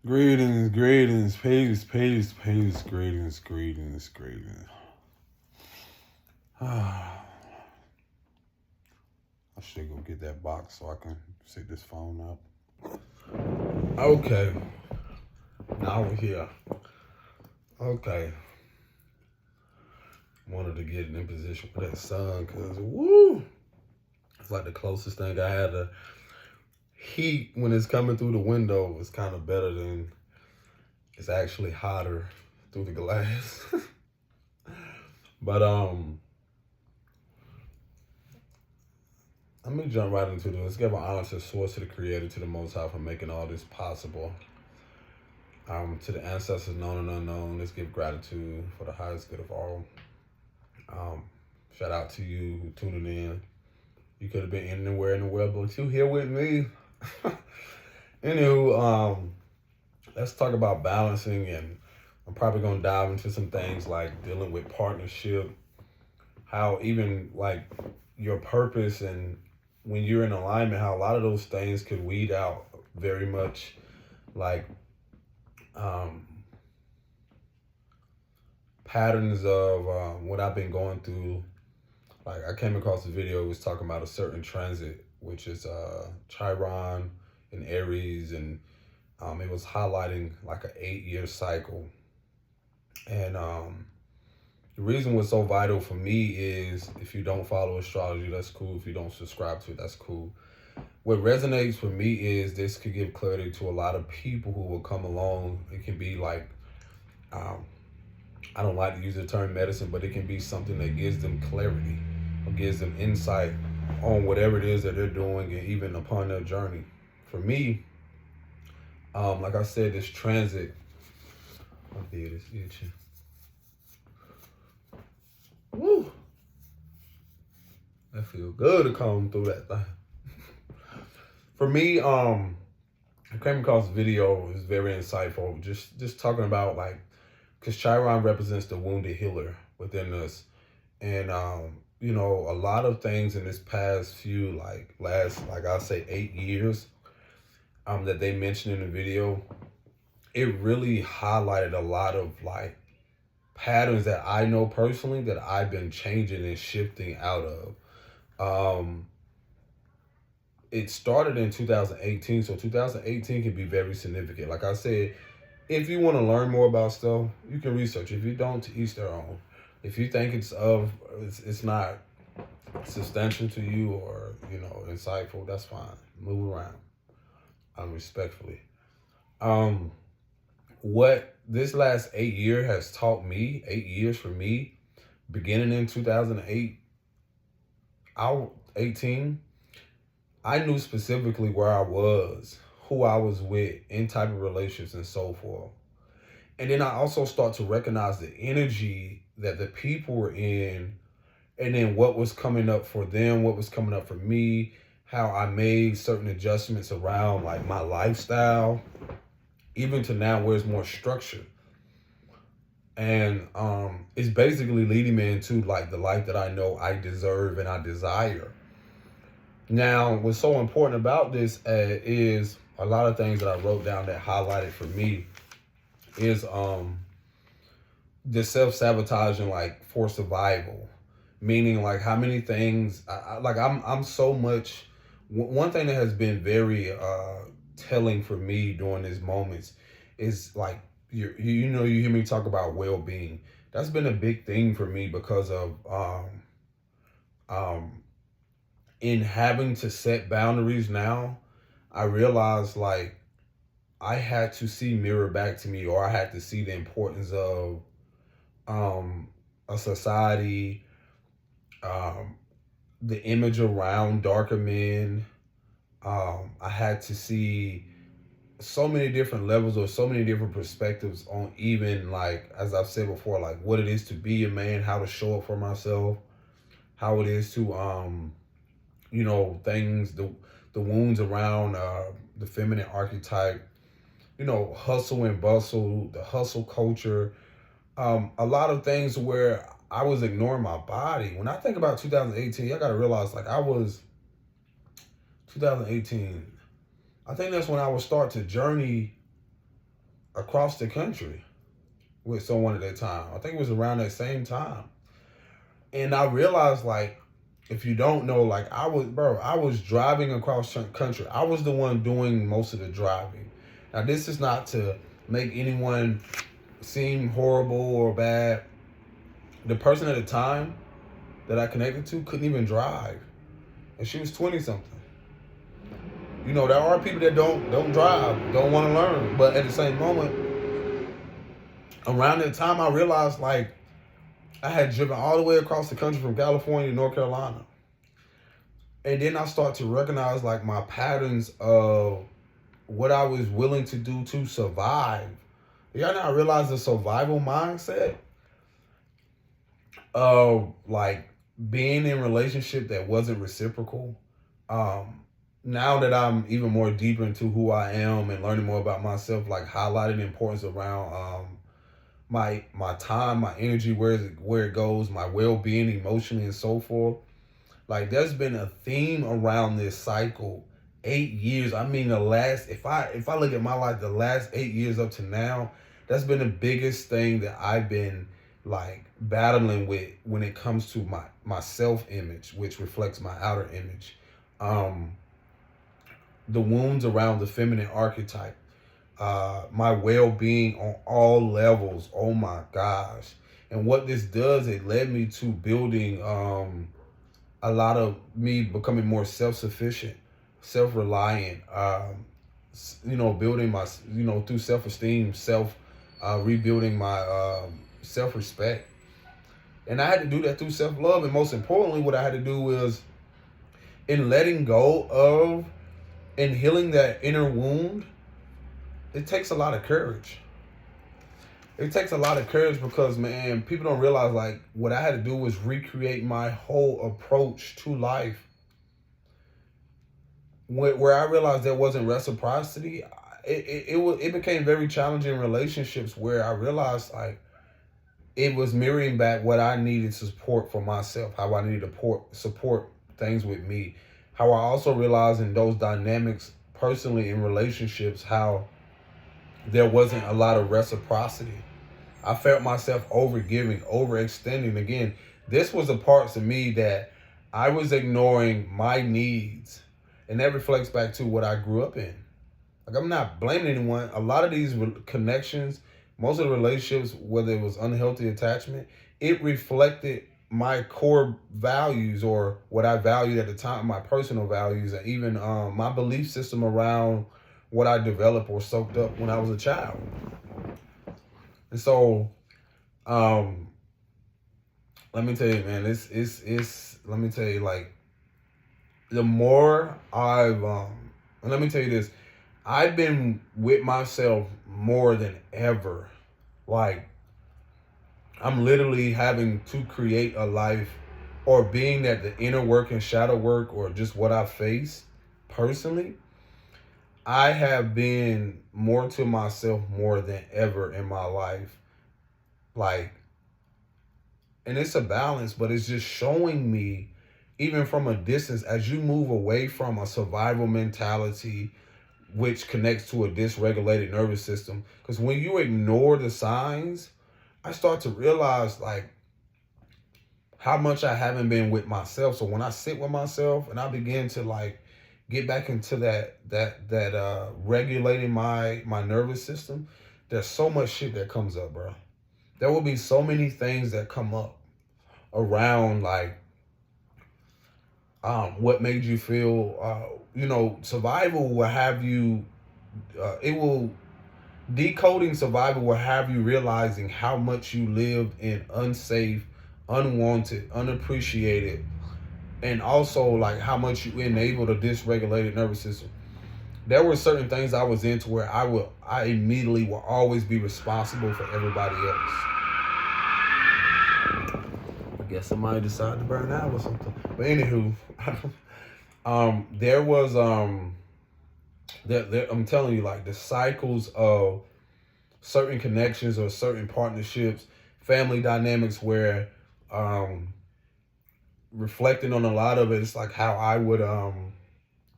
Greetings, greetings, greetings. I should go get that box so I can set this phone up. Okay, now we're here. Okay, wanted to get in position for that sun because woo, it's like the closest thing I had to heat when it's coming through the window. It's kind of better than it's actually hotter through the glass. But let me jump right into this. Let's give an honor to the source, to the creator, to the Most High for making all this possible. To the ancestors known and unknown, let's give gratitude for the highest good of all. Shout out to you who tuning in. You could have been anywhere in the world, but you here with me. Anywho, let's talk about balancing, and I'm probably gonna dive into some things like dealing with partnership, how even like your purpose and when you're in alignment, how a lot of those things could weed out very much like patterns of what I've been going through. Like I came across a video, it was talking about a certain transit, which is Chiron and Aries, and it was highlighting like an 8-year cycle. And the reason what's so vital for me is if you don't follow astrology, that's cool. If you don't subscribe to it, that's cool. What resonates for me is this could give clarity to a lot of people who will come along. It can be like, I don't like to use the term medicine, but it can be something that gives them clarity or gives them insight on whatever it is that they're doing and even upon their journey. For me, like I said, this transit, my beard is itching. Woo! That feels good to come through that thing. For me, I came across a video. It was very insightful. Just talking about like, because Chiron represents the wounded healer within us, and you know, a lot of things in this past few like I'll say 8 years, that they mentioned in the video, it really highlighted a lot of like patterns that I know personally that I've been changing and shifting out of. It started in 2018, so 2018 can be very significant. Like I said, if you want to learn more about stuff, you can research. If you don't, to each their own. If you think it's not substantial to you or insightful, that's fine. Move around, respectfully. What this last 8 years has taught me, 8 years for me, beginning in 2008, 18, I knew specifically where I was, who I was with, in type of relationships and so forth. And then I also start to recognize the energy that the people were in, and then what was coming up for them, what was coming up for me, how I made certain adjustments around like my lifestyle, even to now where it's more structured. And it's basically leading me into like the life that I know I deserve and I desire. Now, what's so important about this is a lot of things that I wrote down that highlighted for me is the self-sabotaging like for survival. Meaning like how many things, I'm so much, one thing that has been very telling for me during these moments is like, you hear me talk about well-being. That's been a big thing for me because of in having to set boundaries now, I realized like I had to see mirror back to me, or I had to see the importance of a society, the image around darker men. I had to see so many different levels or so many different perspectives on even like, as I've said before, like what it is to be a man, how to show up for myself, how it is to things, the wounds around the feminine archetype, hustle and bustle, the hustle culture, a lot of things where I was ignoring my body. When I think about 2018, I got to realize like 2018, I think that's when I would start to journey across the country with someone at that time. I think it was around that same time. And I realized, like, if you don't know, like, I was driving across the country. I was the one doing most of the driving. Now, this is not to make anyone seem horrible or bad. The person at the time that I connected to couldn't even drive, and she was 20 something. You know, there are people that don't drive, don't want to learn, but at the same moment, around that time, I realized, like, I had driven all the way across the country from California to North Carolina. And then I start to recognize, like, my patterns of what I was willing to do to survive. Y'all know, I realized the survival mindset of, like, being in a relationship that wasn't reciprocal. Now that I'm even more deeper into who I am and learning more about myself, like, highlighting the importance around my time, my energy, where it goes, my well-being emotionally and so forth. Like, there's been a theme around this cycle. 8 years. I mean, if I look at my life, the last 8 years up to now, that's been the biggest thing that I've been, like, battling with when it comes to my self-image, which reflects my outer image. The wounds around the feminine archetype, my well-being on all levels. Oh my gosh. And what this does, it led me to building a lot of me becoming more self-sufficient, self-reliant, building my, through self-esteem, rebuilding my self-respect. And I had to do that through self-love. And most importantly, what I had to do was, in letting go of and healing that inner wound, it takes a lot of courage. It takes a lot of courage because, man, people don't realize, like, what I had to do was recreate my whole approach to life. Where I realized there wasn't reciprocity, it became very challenging in relationships where I realized, like, it was mirroring back what I needed to support for myself, how I needed to support things with me. How I also realized in those dynamics personally in relationships, how there wasn't a lot of reciprocity. I felt myself overgiving, overextending. Again, this was the parts of me that I was ignoring my needs. And that reflects back to what I grew up in. Like, I'm not blaming anyone. A lot of these connections, most of the relationships, whether it was unhealthy attachment, it reflected my core values or what I valued at the time, my personal values, and even my belief system around what I developed or soaked up when I was a child. And so, let me tell you, man, let me tell you, like, the more and let me tell you this, I've been with myself more than ever. Like, I'm literally having to create a life, or being that the inner work and shadow work, or just what I face personally, I have been more to myself more than ever in my life. Like, and it's a balance, but it's just showing me, even from a distance, as you move away from a survival mentality, which connects to a dysregulated nervous system. Because when you ignore the signs, I start to realize, like, how much I haven't been with myself. So when I sit with myself and I begin to, like, get back into that regulating my nervous system, there's so much shit that comes up, bro. There will be so many things that come up around, like, what made you feel, survival will have you, decoding survival will have you realizing how much you lived in unsafe, unwanted, unappreciated, and also, like, how much you enabled a dysregulated nervous system. There were certain things I was into where I immediately will always be responsible for everybody else. I guess somebody decided to burn out or something. But anywho, there was I'm telling you, like, the cycles of certain connections or certain partnerships, family dynamics, where reflecting on a lot of it, it's like how I would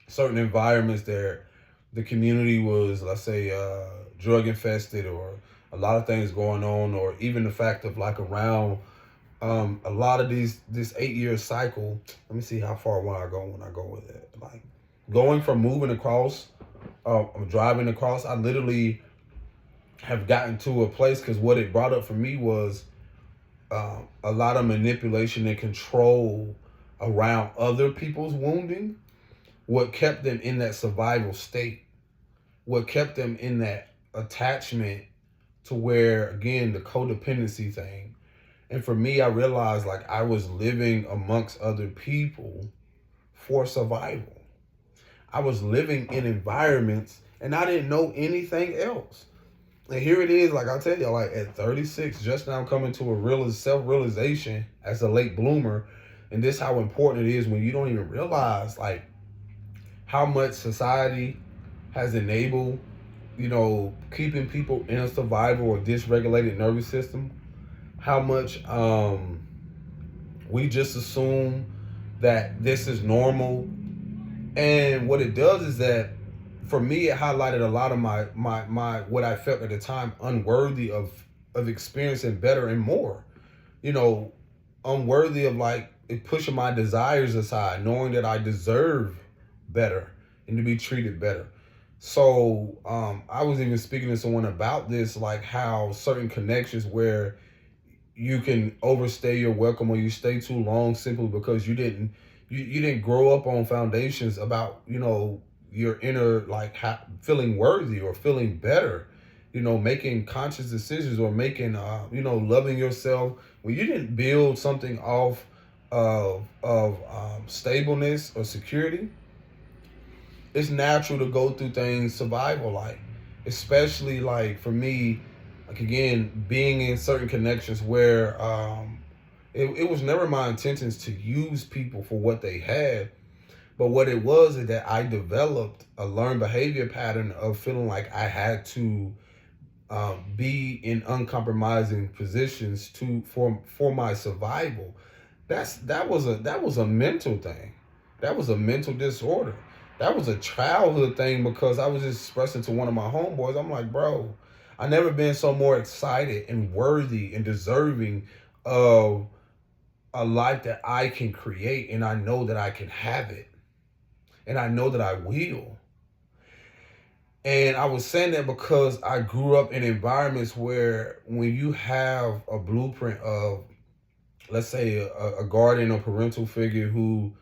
certain environments, there the community was, let's say, drug infested, or a lot of things going on, or even the fact of like around a lot of this 8 year cycle. Let me see how far when I go with it. Like going from moving across, driving across, I literally have gotten to a place, because what it brought up for me was a lot of manipulation and control around other people's wounding. What kept them in that survival state, what kept them in that attachment, to where, again, the codependency thing. And for me, I realized like I was living amongst other people for survival. I was living in environments and I didn't know anything else. And here it is, like I tell you, like at 36, just now coming to a self-realization as a late bloomer. And this how important it is when you don't even realize like how much society has enabled, keeping people in a survival or dysregulated nervous system. How much we just assume that this is normal. And what it does is that, for me, it highlighted a lot of my what I felt at the time unworthy of experiencing better and more. Unworthy of like it pushing my desires aside, knowing that I deserve better and to be treated better. So I was even speaking to someone about this, like how certain connections where you can overstay your welcome or you stay too long simply because you didn't grow up on foundations about your inner like feeling worthy or feeling better, making conscious decisions or making loving yourself. When you didn't build something off of stableness or security, it's natural to go through things survival like, especially like for me, like again, being in certain connections where it was never my intentions to use people for what they had. But what it was is that I developed a learned behavior pattern of feeling like I had to be in uncompromising positions for my survival. That was a mental thing. That was a mental disorder. That was a childhood thing, because I was just expressing to one of my homeboys, I'm like, bro, I never been so more excited and worthy and deserving of a life that I can create, and I know that I can have it. And I know that I will. And I was saying that because I grew up in environments where when you have a blueprint of, let's say, a guardian or parental figure who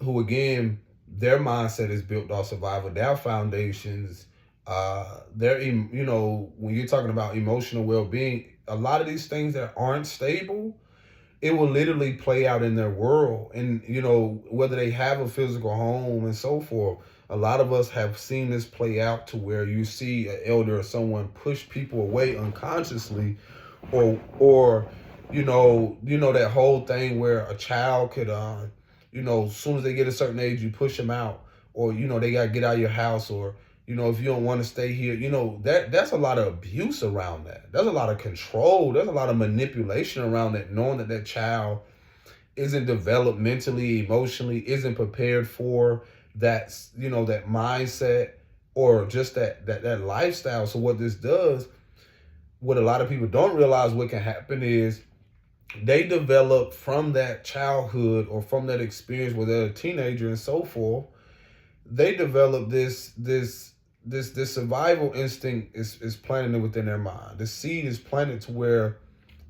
again, their mindset is built off survival, their foundations, when you're talking about emotional well-being, a lot of these things that aren't stable, it will literally play out in their world. And, whether they have a physical home and so forth, a lot of us have seen this play out to where you see an elder or someone push people away unconsciously, or that whole thing where a child could, as soon as they get a certain age, you push them out, or, they got to get out of your house, or, if you don't want to stay here, that's a lot of abuse around that. There's a lot of control. There's a lot of manipulation around that, knowing that child isn't developed mentally, emotionally, isn't prepared for that, that mindset or just that lifestyle. So what this does, what a lot of people don't realize what can happen is they develop from that childhood or from that experience where they're a teenager and so forth. They develop this survival instinct is planted within their mind. The seed is planted to where,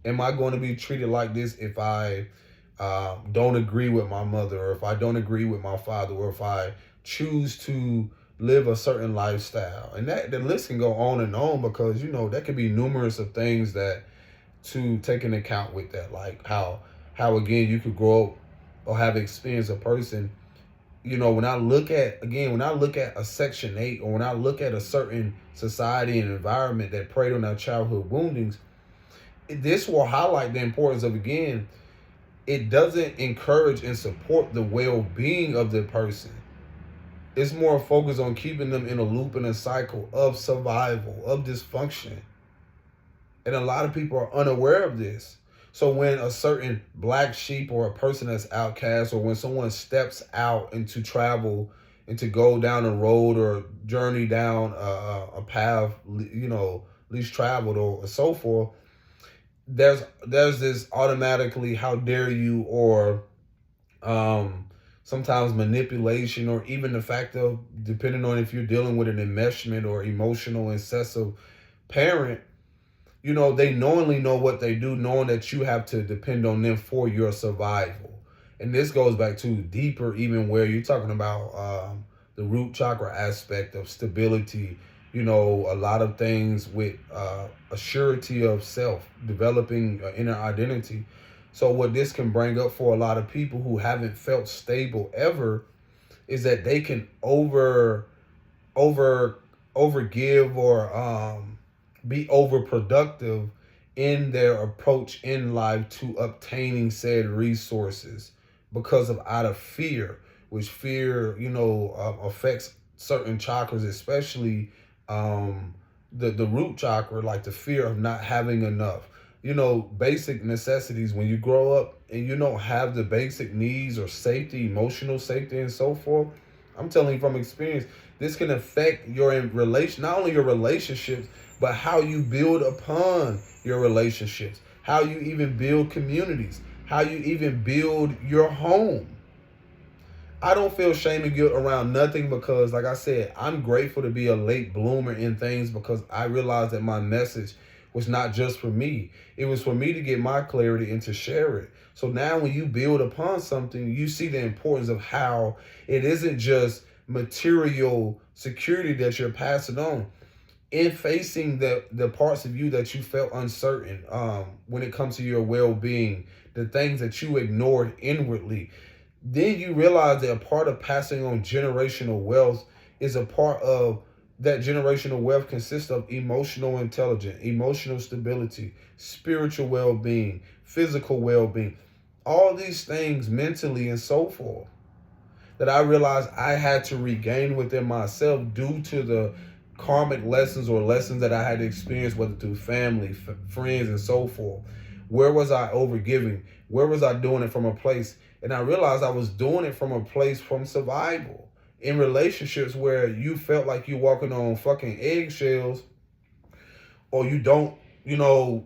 am I going to be treated like this if I don't agree with my mother, or if I don't agree with my father, or if I choose to live a certain lifestyle? And that the list can go on and on, because there could be numerous of things that to take into account with that, like how again you could grow up or have experienced a person. When I look at a Section 8, or when I look at a certain society and environment that preyed on our childhood woundings, this will highlight the importance of, again, it doesn't encourage and support the well-being of the person. It's more focused on keeping them in a loop and a cycle of survival, of dysfunction. And a lot of people are unaware of this. So when a certain black sheep or a person that's outcast, or when someone steps out into travel and to go down a road or journey down a path, least traveled or so forth, there's this automatically how dare you, or sometimes manipulation, or even the fact of, depending on if you're dealing with an enmeshment or emotional incessive parent, they knowingly know what they do, knowing that you have to depend on them for your survival. And this goes back to deeper, even where you're talking about the root chakra aspect of stability, a lot of things with a surety of self, developing inner identity. So what this can bring up for a lot of people who haven't felt stable ever is that they can overgive, or be overproductive in their approach in life to obtaining said resources, because of out of fear, which fear affects certain chakras, especially the root chakra, like the fear of not having enough. Basic necessities. When you grow up and you don't have the basic needs or safety, emotional safety, and so forth, I'm telling you from experience, this can affect your not only your relationships, but how you build upon your relationships, how you even build communities, how you even build your home. I don't feel shame and guilt around nothing, because, like I said, I'm grateful to be a late bloomer in things, because I realized that my message was not just for me. It was for me to get my clarity and to share it. So now when you build upon something, you see the importance of how it isn't just material security that you're passing on. In facing the parts of you that you felt uncertain, when it comes to your well-being, the things that you ignored inwardly, then you realize that a part of passing on generational wealth is a part of that generational wealth consists of emotional intelligence, emotional stability, spiritual well-being, physical well-being, all these things mentally and so forth, that I realized I had to regain within myself due to the karmic lessons or lessons that I had experienced, whether through family, friends, and so forth. Where was I overgiving? Where was I doing it from a place? And I realized I was doing it from a place from survival. In relationships where you felt like you're walking on fucking eggshells, or you don't,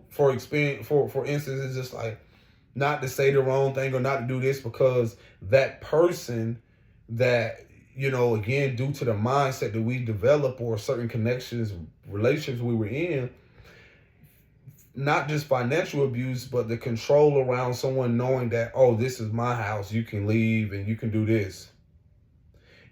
for experience, for instance, it's just like not to say the wrong thing or not to do this, because that person that, again, due to the mindset that we develop or certain connections, relationships we were in, not just financial abuse, but the control around someone knowing that, oh, this is my house, you can leave and you can do this.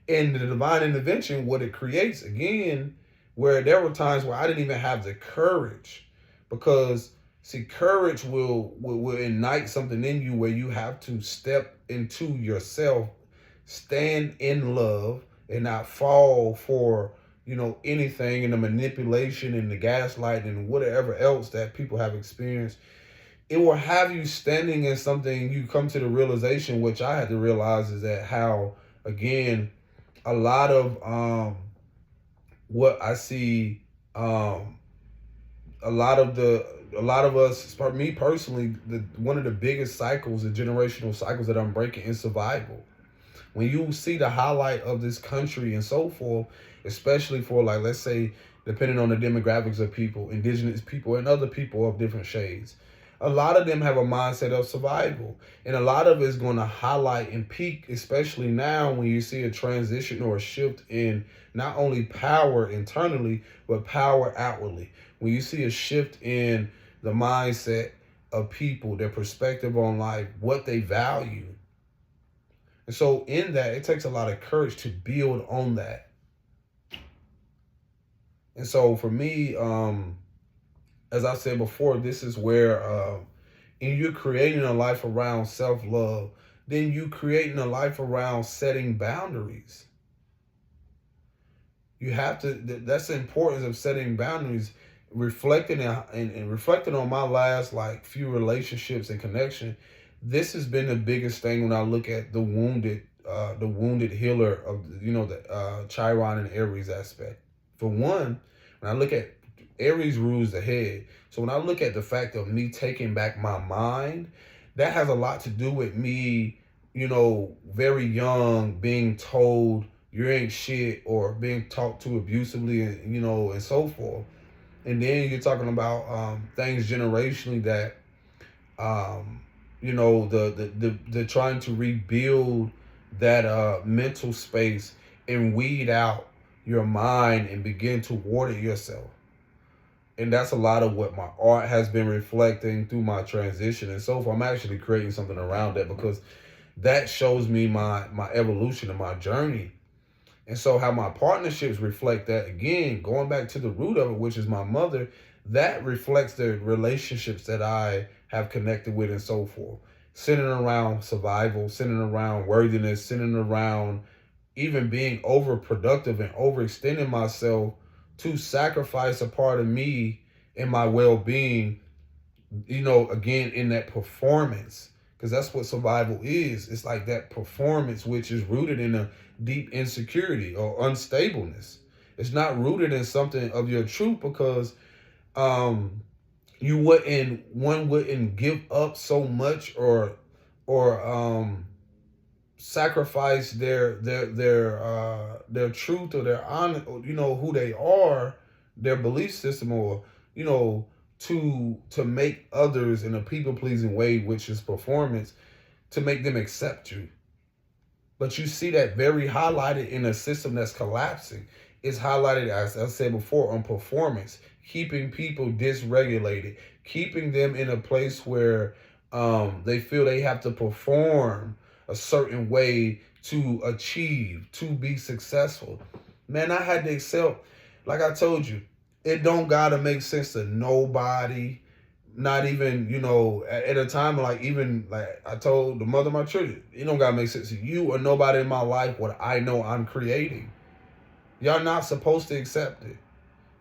And the divine intervention, what it creates, again, where there were times where I didn't even have the courage, because see, courage will ignite something in you where you have to step into yourself, stand in love, and not fall for anything, and the manipulation and the gaslighting and whatever else that people have experienced. It will have you standing in something. You come to the realization, which I had to realize, is that how, again, a lot of what I see, a lot of us, for me personally, one of the biggest cycles, the generational cycles that I'm breaking, is survival. When you see the highlight of this country and so forth, especially for, like, let's say, depending on the demographics of people, indigenous people and other people of different shades, a lot of them have a mindset of survival. And a lot of it is going to highlight and peak, especially now when you see a transition or a shift in not only power internally, but power outwardly. When you see a shift in the mindset of people, their perspective on life, what they value. And so in that, it takes a lot of courage to build on that. And so for me, as I said before, this is where, and you're creating a life around self-love, then you creating a life around setting boundaries. You have to, that's the importance of setting boundaries. Reflecting and reflecting on my last few relationships and connection, this has been the biggest thing when I look at the wounded healer of the Chiron and Aries aspect. For one, when I look at Aries rules the head, so when I look at the fact of me taking back my mind, that has a lot to do with me, very young, being told you ain't shit, or being talked to abusively, and and so forth. And then you're talking about things generationally that um, the trying to rebuild that mental space and weed out your mind and begin to water yourself. And that's a lot of what my art has been reflecting through my transition. And so far, I'm actually creating something around that, because that shows me my evolution and my journey. And so how my partnerships reflect that, again, going back to the root of it, which is my mother, that reflects the relationships that I have connected with and so forth. Centering around survival, centering around worthiness, centering around even being overproductive and overextending myself to sacrifice a part of me and my well-being, again, in that performance. Because that's what survival is. It's like that performance, which is rooted in a deep insecurity or unstableness. It's not rooted in something of your truth, because um one wouldn't give up so much, or sacrifice their truth or their honor, who they are, their belief system, or you know to make others in a people pleasing way, which is performance, to make them accept you. But you see that very highlighted in a system that's collapsing. It's highlighted, as I said before, on performance, keeping people dysregulated, keeping them in a place where they feel they have to perform a certain way to achieve, to be successful. Man, I had to accept, like I told you, it don't gotta make sense to nobody. Not even, at a time, like, even like I told the mother of my children, it don't gotta make sense to you or nobody in my life what I know I'm creating. Y'all not supposed to accept it.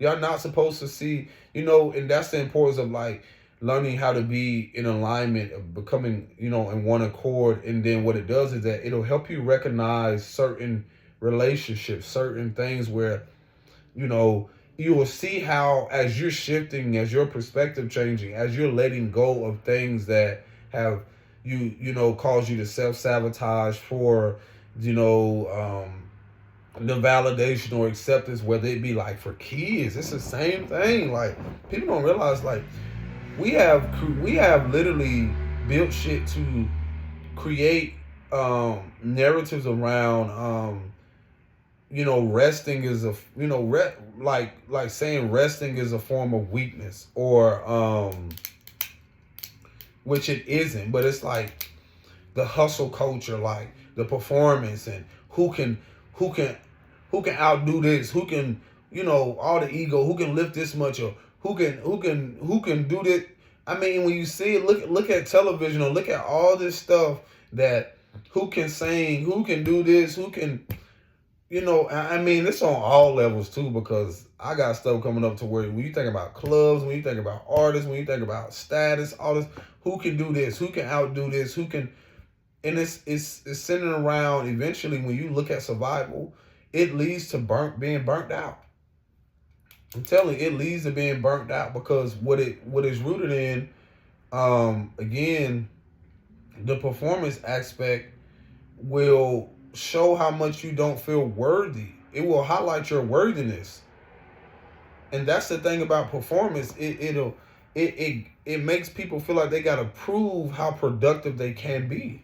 Y'all not supposed to see, and that's the importance of, like, learning how to be in alignment, of becoming, in one accord. And then what it does is that it'll help you recognize certain relationships, certain things where, you know, you will see how, as you're shifting, as your perspective changing, as you're letting go of things that have caused you to self-sabotage for, the validation or acceptance, whether it be like for kids. It's the same thing. Like, people don't realize, like, we have literally built shit to create narratives around resting is a like saying resting is a form of weakness, or which it isn't. But it's like the hustle culture, like the performance, and who can outdo this, who can, all the ego, who can lift this much, or who can do this. I mean, when you see it, look at television, or look at all this stuff, that who can sing, who can do this, who can, I mean, it's on all levels too, because I got stuff coming up to where, when you think about clubs, when you think about artists, when you think about status, all this, who can do this, who can outdo this, who can, and it's centered around, eventually, when you look at survival, it leads to being burnt out. I'm telling you, it leads to being burnt out, because what is rooted in, again, the performance aspect will show how much you don't feel worthy. It will highlight your worthiness. And that's the thing about performance. It makes people feel like they gotta prove how productive they can be.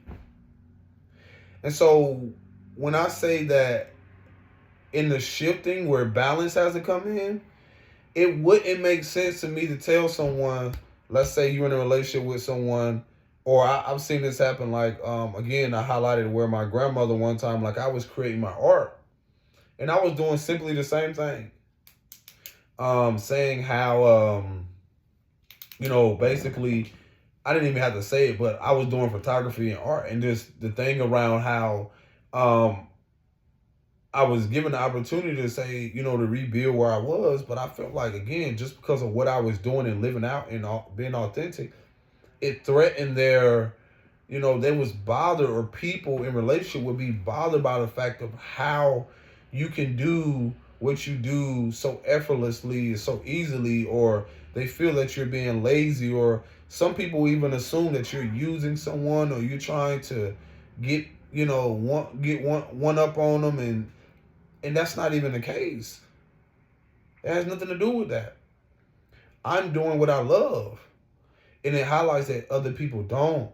And so when I say that, in the shifting where balance has to come in, it wouldn't make sense to me to tell someone, let's say you're in a relationship with someone, or I've seen this happen, like, again, I highlighted where my grandmother one time, like, I was creating my art, and I was doing simply the same thing. Saying how, basically, I didn't even have to say it, but I was doing photography and art, and just the thing around how, I was given the opportunity to say, to rebuild where I was, but I felt like, again, just because of what I was doing and living out and being authentic, it threatened they was bothered, or people in relationship would be bothered by the fact of how you can do what you do so effortlessly, so easily, or they feel that you're being lazy, or some people even assume that you're using someone, or you're trying to get one up on them, and And that's not even the case. It has nothing to do with that. I'm doing what I love. And it highlights that other people don't.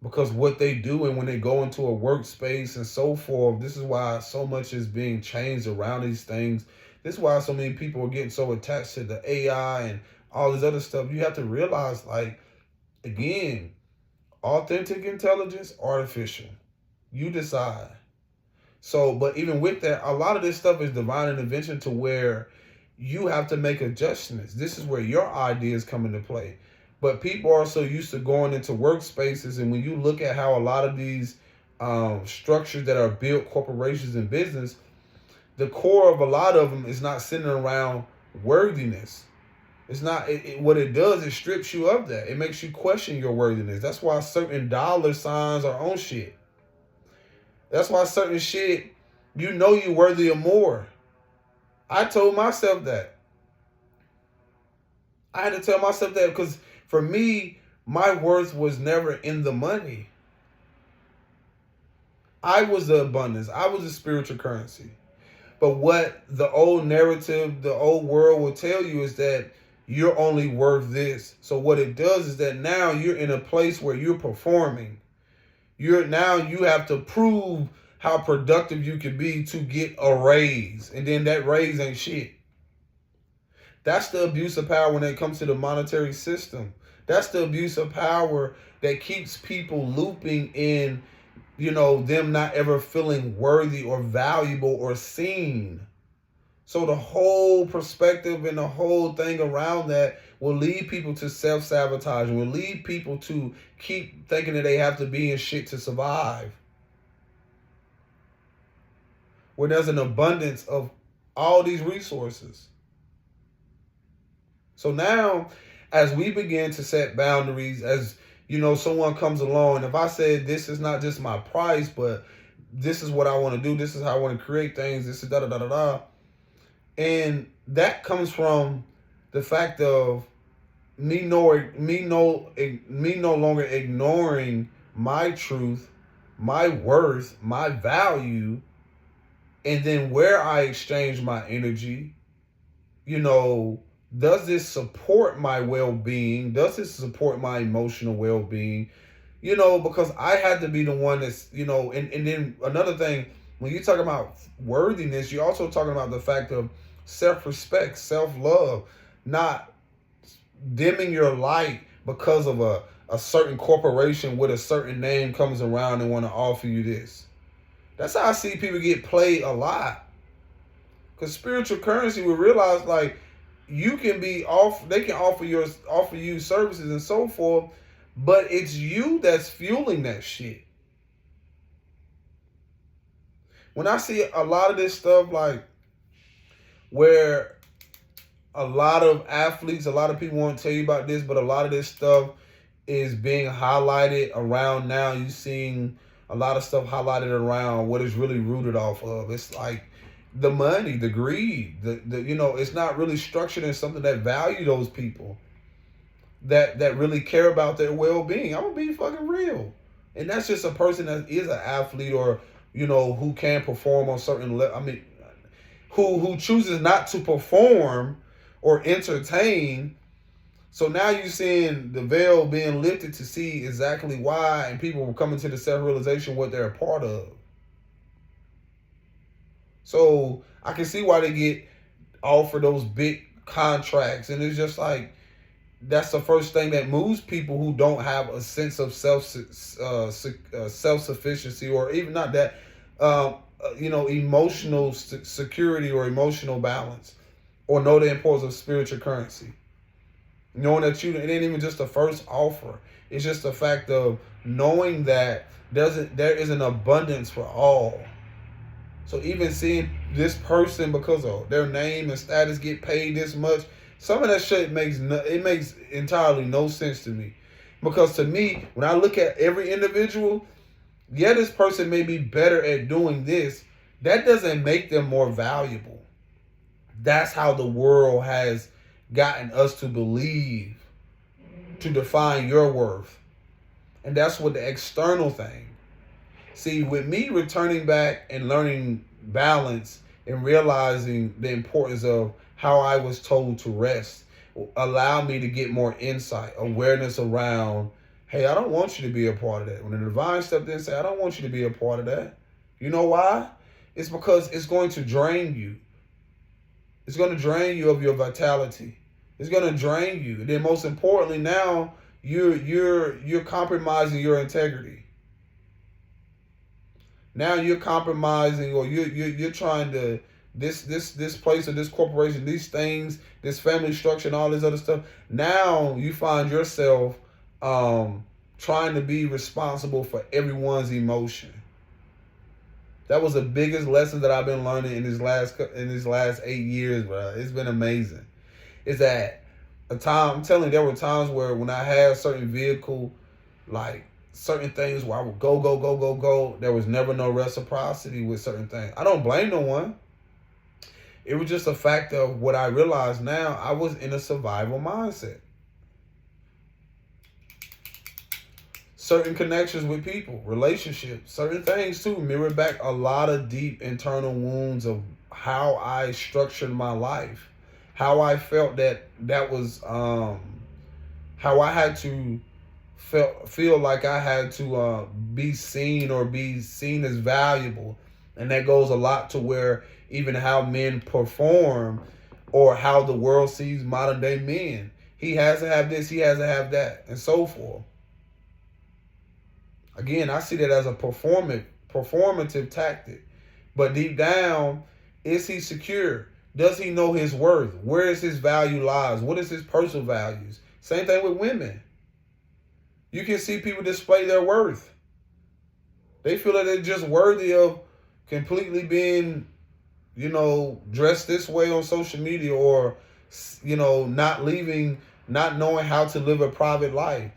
Because what they do and when they go into a workspace and so forth, this is why so much is being changed around these things. This is why so many people are getting so attached to the AI and all this other stuff. You have to realize, like, again, authentic intelligence, artificial. You decide. So, but even with that, a lot of this stuff is divine intervention to where you have to make adjustments. This is where your ideas come into play. But people are so used to going into workspaces, and when you look at how a lot of these structures that are built, corporations and business, the core of a lot of them is not centered around worthiness. It's not. What it does, it strips you of that. It makes you question your worthiness. That's why certain dollar signs are on shit. That's why certain shit, you know you're worthy of more. I told myself that. I had to tell myself that because for me, my worth was never in the money. I was the abundance. I was the spiritual currency. But what the old narrative, the old world will tell you is that you're only worth this. So what it does is that now you're in a place where you're performing. You have to prove how productive you can be to get a raise. And then that raise ain't shit. That's the abuse of power when it comes to the monetary system. That's the abuse of power that keeps people looping in, them not ever feeling worthy or valuable or seen. So the whole perspective and the whole thing around that will lead people to self-sabotage and will lead people to keep thinking that they have to be in shit to survive. Where there's an abundance of all these resources. So now, as we begin to set boundaries, as someone comes along, and if I said this is not just my price, but this is what I want to do, this is how I want to create things, this is da da da da da. And that comes from the fact of me no longer ignoring my truth, my worth, my value, and then where I exchange my energy. Does this support my well-being? Does this support my emotional well-being? Because I had to be the one that's, and then another thing, when you talk about worthiness, you're also talking about the fact of self-respect, self-love, not dimming your light because of a certain corporation with a certain name comes around and want to offer you this. That's how I see people get played a lot. Because spiritual currency will realize, like, you can be off, they can offer you services and so forth, but it's you that's fueling that shit. When I see a lot of this stuff, like, where a lot of athletes, a lot of people won't tell you about this, but a lot of this stuff is being highlighted around now. You're seeing a lot of stuff highlighted around what is really rooted off of. It's like the money, the greed, it's not really structured in something that value those people, that really care about their well-being. I'm gonna be fucking real. And that's just a person that is an athlete or, who can perform on certain level. I mean, who chooses not to perform or entertain. So now you're seeing the veil being lifted to see exactly why, and people will come into the self-realization what they're a part of. So I can see why they get offered those big contracts. And it's just like, that's the first thing that moves people who don't have a sense of self-sufficiency, or even not that, emotional security or emotional balance, or know the importance of spiritual currency. Knowing that it ain't even just the first offer. It's just the fact of knowing that there is an abundance for all. So even seeing this person, because of their name and status, get paid this much, some of that shit makes entirely no sense to me. Because to me, when I look at every individual, yeah, this person may be better at doing this. That doesn't make them more valuable. That's how the world has gotten us to believe, to define your worth. And that's what the external thing. See, with me returning back and learning balance and realizing the importance of how I was told to rest allowed me to get more insight, awareness around, hey, I don't want you to be a part of that. When the divine stepped in and said, I don't want you to be a part of that. You know why? It's because it's going to drain you. It's going to drain you of your vitality. It's going to drain you. And then most importantly, now you're compromising your integrity. Now you're compromising, or you're trying to this place or this corporation, these things, this family structure and all this other stuff. Now you find yourself trying to be responsible for everyone's emotion. That was the biggest lesson that I've been learning in these last 8 years, bro. It's been amazing. Is that I'm telling you, there were times where when I had a certain vehicle, like certain things where I would go, there was never no reciprocity with certain things. I don't blame no one. It was just a fact of what I realized now. I was in a survival mindset. Certain connections with people, relationships, certain things too mirror back a lot of deep internal wounds of how I structured my life, how I felt that was how I had to feel like I had to be seen or be seen as valuable. And that goes a lot to where even how men perform or how the world sees modern day men. He has to have this, he has to have that, and so forth. Again, I see that as a performative tactic. But deep down, is he secure? Does he know his worth? Where is his value lies? What is his personal values? Same thing with women. You can see people display their worth. They feel that they're just worthy of completely being, dressed this way on social media, or, not knowing how to live a private life.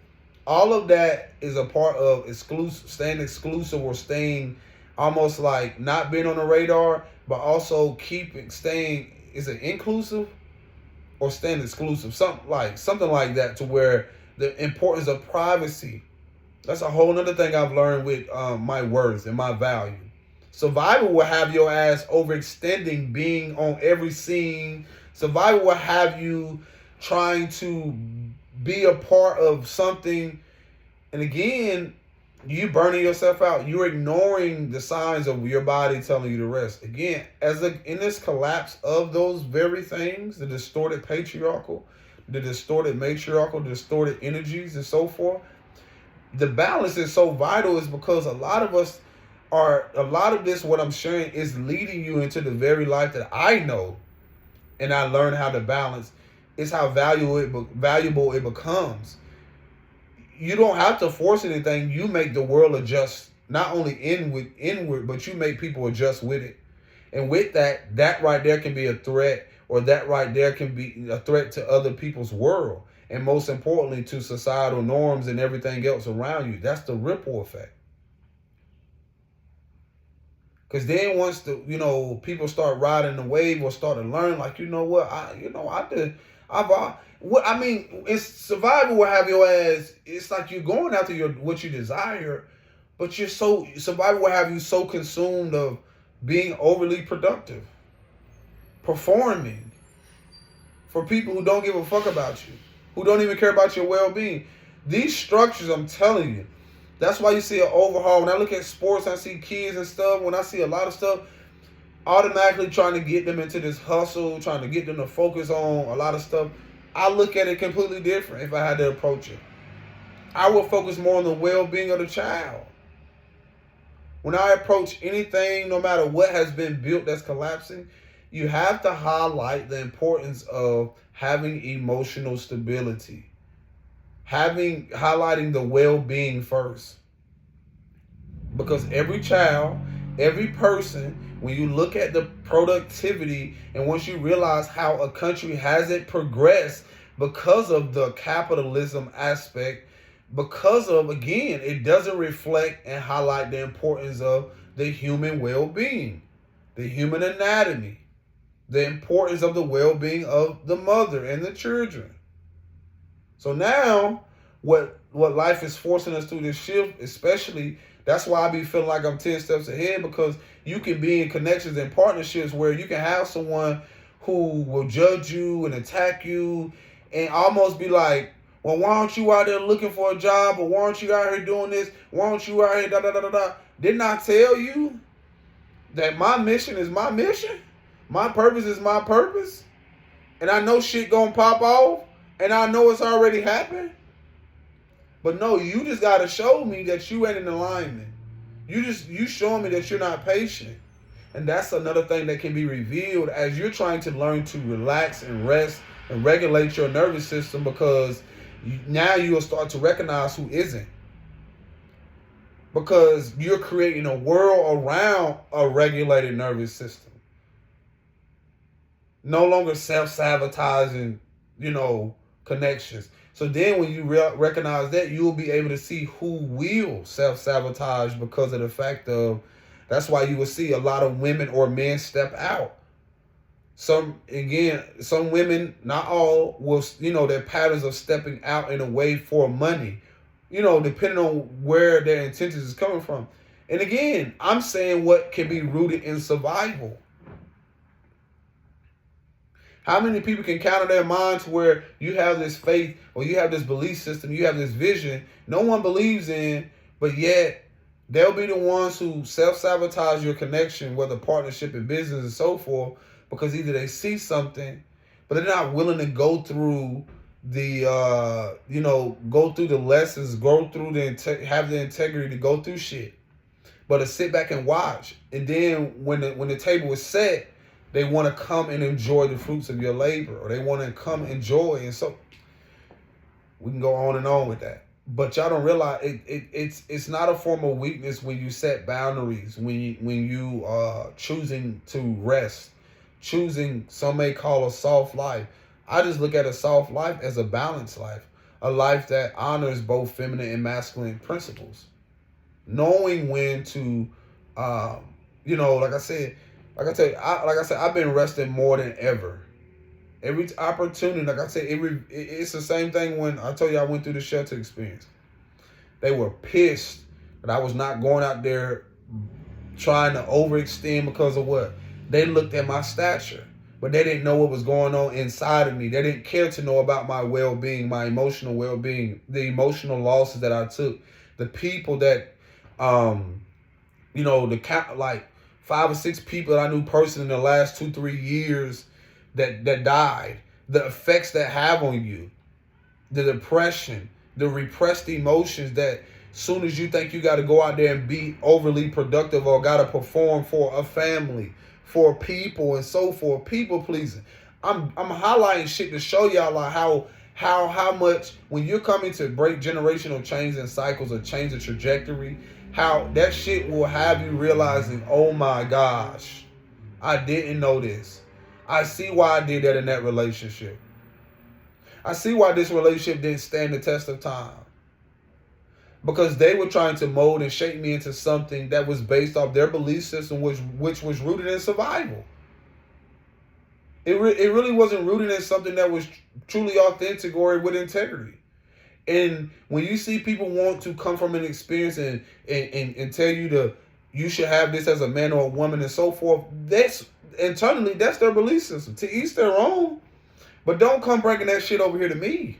All of that is a part of staying exclusive, or staying almost like not being on the radar, but also staying, is it inclusive or staying exclusive? Something like that, to where the importance of privacy. That's a whole other thing I've learned with my worth and my value. Survival will have your ass overextending, being on every scene. Survival will have you trying to be a part of something, and again, you burning yourself out. You're ignoring the signs of your body telling you to rest. Again, in this collapse of those very things, the distorted patriarchal, the distorted matriarchal, distorted energies, and so forth, the balance is so vital, is because a lot of this, what I'm sharing, is leading you into the very life that I know, and I learned how to balance. It's how valuable it becomes. You don't have to force anything. You make the world adjust, not only inward, but you make people adjust with it. And with that right there can be a threat, or that right there can be a threat to other people's world. And most importantly, to societal norms and everything else around you. That's the ripple effect. Because then once people start riding the wave, or start to learn, like, it's survival will have your ass. It's like you're going after what you desire, but survival will have you so consumed of being overly productive, performing for people who don't give a fuck about you, who don't even care about your well-being. These structures, I'm telling you, that's why you see an overhaul. When I look at sports, I see kids and stuff. When I see a lot of stuff, automatically trying to get them into this hustle, trying to get them to focus on a lot of stuff. I look at it completely different if I had to approach it. I will focus more on the well-being of the child. When I approach anything, no matter what has been built that's collapsing, you have to highlight the importance of having emotional stability. Highlighting the well-being first. Because every child, every person, when you look at the productivity, and once you realize how a country hasn't progressed because of the capitalism aspect, because of, again, it doesn't reflect and highlight the importance of the human well-being, the human anatomy, the importance of the well-being of the mother and the children. So now, what life is forcing us through this shift, especially That's why I be feeling like I'm 10 steps ahead, because you can be in connections and partnerships where you can have someone who will judge you and attack you and almost be like, well, why aren't you out there looking for a job? Or why aren't you out here doing this? Why aren't you out here da da da da da? Didn't I tell you that my mission is my mission? My purpose is my purpose? And I know shit gonna pop off, and I know it's already happened. But no, you just gotta show me that you ain't in alignment. You showing me that you're not patient. And that's another thing that can be revealed as you're trying to learn to relax and rest and regulate your nervous system, because now you'll start to recognize who isn't. Because you're creating a world around a regulated nervous system. No longer self-sabotaging, connections. So then when you recognize that, you'll be able to see who will self-sabotage, because of the fact of, that's why you will see a lot of women or men step out. Some women, not all, will, their patterns of stepping out in a way for money, depending on where their intentions is coming from. And again, I'm saying what can be rooted in survival. How many people can counter their minds where you have this faith or you have this belief system, you have this vision no one believes in, but yet they'll be the ones who self-sabotage your connection, whether partnership in business and so forth, because either they see something, but they're not willing to go through the, go through the lessons, go through have the integrity to go through shit, but to sit back and watch. And then when the table is set, they want to come and enjoy the fruits of your labor, or they want to come enjoy. And so we can go on and on with that. But y'all don't realize it's not a form of weakness when you set boundaries, when you choosing to rest, choosing, some may call a soft life. I just look at a soft life as a balanced life, a life that honors both feminine and masculine principles, knowing when to, like I said, I've been resting more than ever. Every opportunity, like I said, it's the same thing when I told you I went through the shelter experience. They were pissed that I was not going out there trying to overextend because of what? They looked at my stature, but they didn't know what was going on inside of me. They didn't care to know about my well-being, my emotional well-being, the emotional losses that I took, the people that, like 5 or 6 people that I knew personally in the last 2-3 years that died, the effects that have on you, the depression, the repressed emotions that soon as you think you got to go out there and be overly productive or got to perform for a family, for people and so forth, people pleasing. I'm highlighting shit to show y'all like how much when you're coming to break generational chains and cycles or change the trajectory, how that shit will have you realizing, oh my gosh, I didn't know this. I see why I did that in that relationship. I see why this relationship didn't stand the test of time. Because they were trying to mold and shape me into something that was based off their belief system, which was rooted in survival. It really wasn't rooted in something that was truly authentic or with integrity. And when you see people want to come from an experience and tell you you should have this as a man or a woman and so forth, that's internally, that's their belief system. To each their own. But don't come bringing that shit over here to me.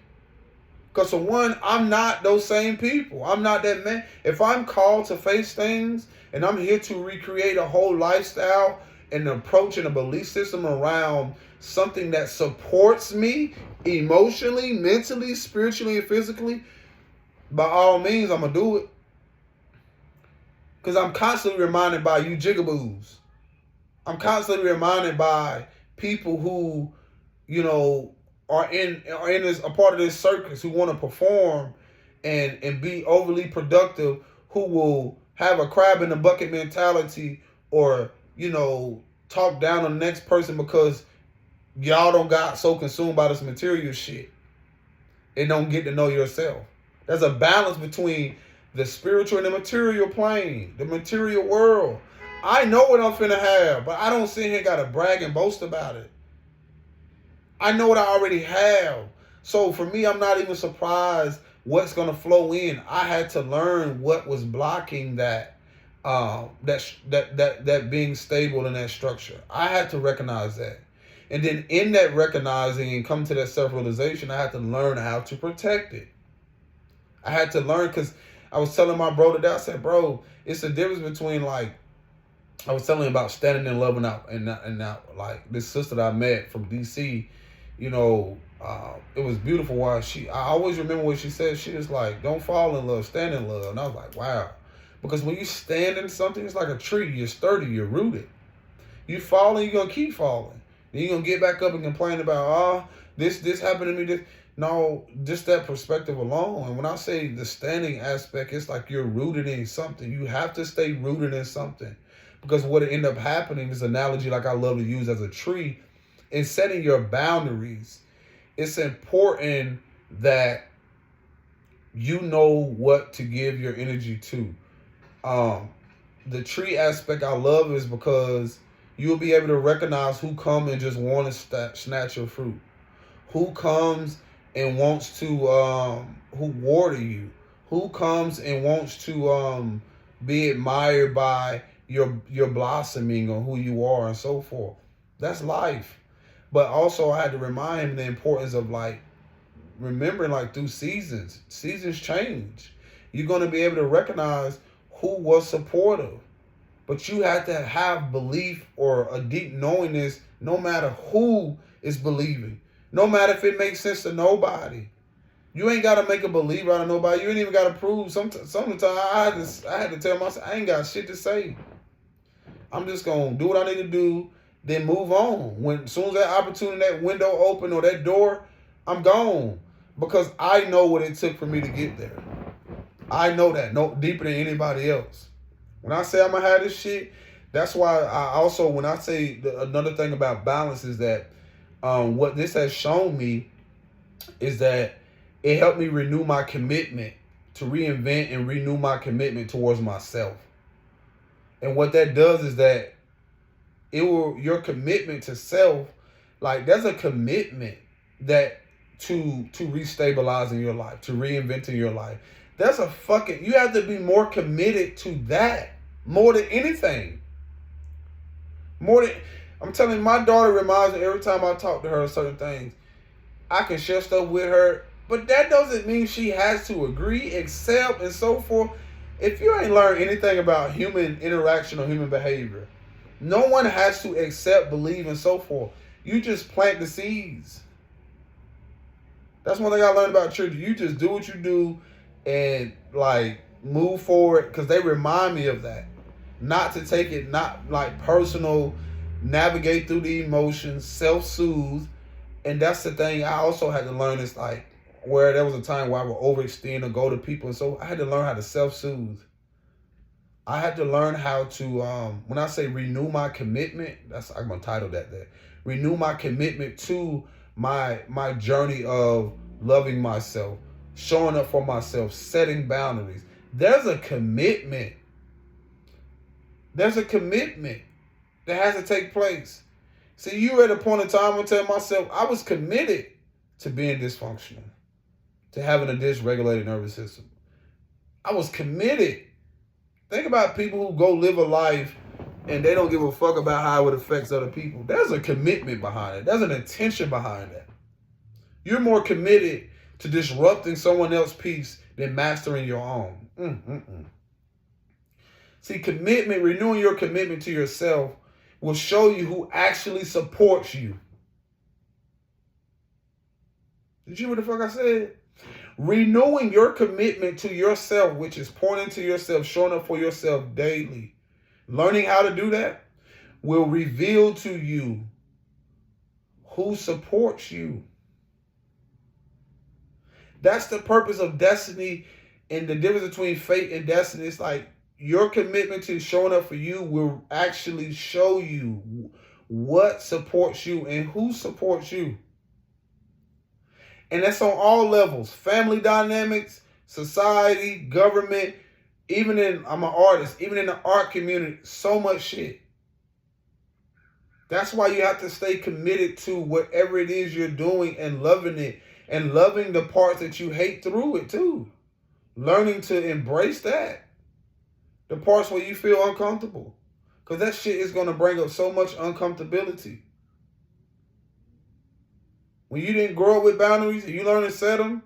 Because for one, I'm not those same people. I'm not that man. If I'm called to face things and I'm here to recreate a whole lifestyle and an approach and a belief system around something that supports me emotionally, mentally, spiritually, and physically, by all means, I'm going to do it. Because I'm constantly reminded by you jigaboos. I'm constantly reminded by people who, are in a part of this circus, who want to perform and be overly productive, who will have a crab in the bucket mentality or, talk down on the next person because y'all don't got so consumed by this material shit and don't get to know yourself. There's a balance between the spiritual and the material plane, the material world. I know what I'm finna have, but I don't sit here and gotta brag and boast about it. I know what I already have. So for me, I'm not even surprised what's going to flow in. I had to learn what was blocking that, that being stable in that structure. I had to recognize that. And then in that recognizing and come to that self-realization, I had to learn how to protect it. I had to learn, because I was telling my bro today, I said, bro, it's a difference between, like, I was telling him about standing and loving out, and now, like, this sister that I met from DC, you know, it was beautiful. Why I always remember what she said. She was like, don't fall in love, stand in love. And I was like, wow. Because when you stand in something, it's like a tree. You're sturdy, you're rooted. You fall and you're going to keep falling. Then you're going to get back up and complain about, this happened to me. This. No, just that perspective alone. And when I say the standing aspect, it's like you're rooted in something. You have to stay rooted in something. Because what it end up happening, this analogy like I love to use as a tree, in setting your boundaries, it's important that you know what to give your energy to. The tree aspect I love is because you'll be able to recognize who come and just want to snatch your fruit. Who comes and wants to, who water you. Who comes and wants to be admired by your blossoming or who you are and so forth. That's life. But also I had to remind him the importance of, like, remembering, like, through seasons change. You're going to be able to recognize who was supportive. But you have to have belief or a deep knowingness no matter who is believing. No matter if it makes sense to nobody. You ain't got to make a believer out of nobody. You ain't even got to prove. Sometimes I had to tell myself, I ain't got shit to say. I'm just going to do what I need to do, then move on. As soon as that opportunity, that window open or that door, I'm gone. Because I know what it took for me to get there. I know that, no deeper than anybody else. When I say I'm going to have this shit, that's why I also, when I say another thing about balance is that what this has shown me is that it helped me renew my commitment to reinvent and renew my commitment towards myself. And what that does is that your commitment to self, like, there's a commitment that to restabilizing your life, to reinventing your life. There's you have to be more committed to that more than anything. I'm telling you, my daughter reminds me every time I talk to her of certain things. I can share stuff with her, but that doesn't mean she has to agree, accept, and so forth. If you ain't learned anything about human interaction or human behavior, no one has to accept, believe, and so forth. You just plant the seeds. That's one thing I learned about church. You just do what you do and, like, move forward, because they remind me of that. Not to take it, not like personal, navigate through the emotions, self-soothe. And that's the thing I also had to learn, is like, where there was a time where I would overextend or go to people. And so I had to learn how to self-soothe. I had to learn how to, when I say renew my commitment, I'm going to title that. Renew my commitment to my journey of loving myself, showing up for myself, setting boundaries. There's a commitment. There's a commitment that has to take place. See, you at a point in time, I'm telling myself, I was committed to being dysfunctional, to having a dysregulated nervous system. I was committed. Think about people who go live a life and they don't give a fuck about how it affects other people. There's a commitment behind it. There's an intention behind that. You're more committed to disrupting someone else's peace than mastering your own. See, commitment, renewing your commitment to yourself will show you who actually supports you. Did you hear what the fuck I said? Renewing your commitment to yourself, which is pointing to yourself, showing up for yourself daily. Learning how to do that will reveal to you who supports you. That's the purpose of destiny, and the difference between fate and destiny. It's like your commitment to showing up for you will actually show you what supports you and who supports you. And that's on all levels. Family dynamics, society, government, I'm an artist, even in the art community, so much shit. That's why you have to stay committed to whatever it is you're doing and loving it And loving the parts that you hate through it too. Learning to embrace that. The parts where you feel uncomfortable. Because that shit is going to bring up so much uncomfortability. When you didn't grow up with boundaries and you learn to set them,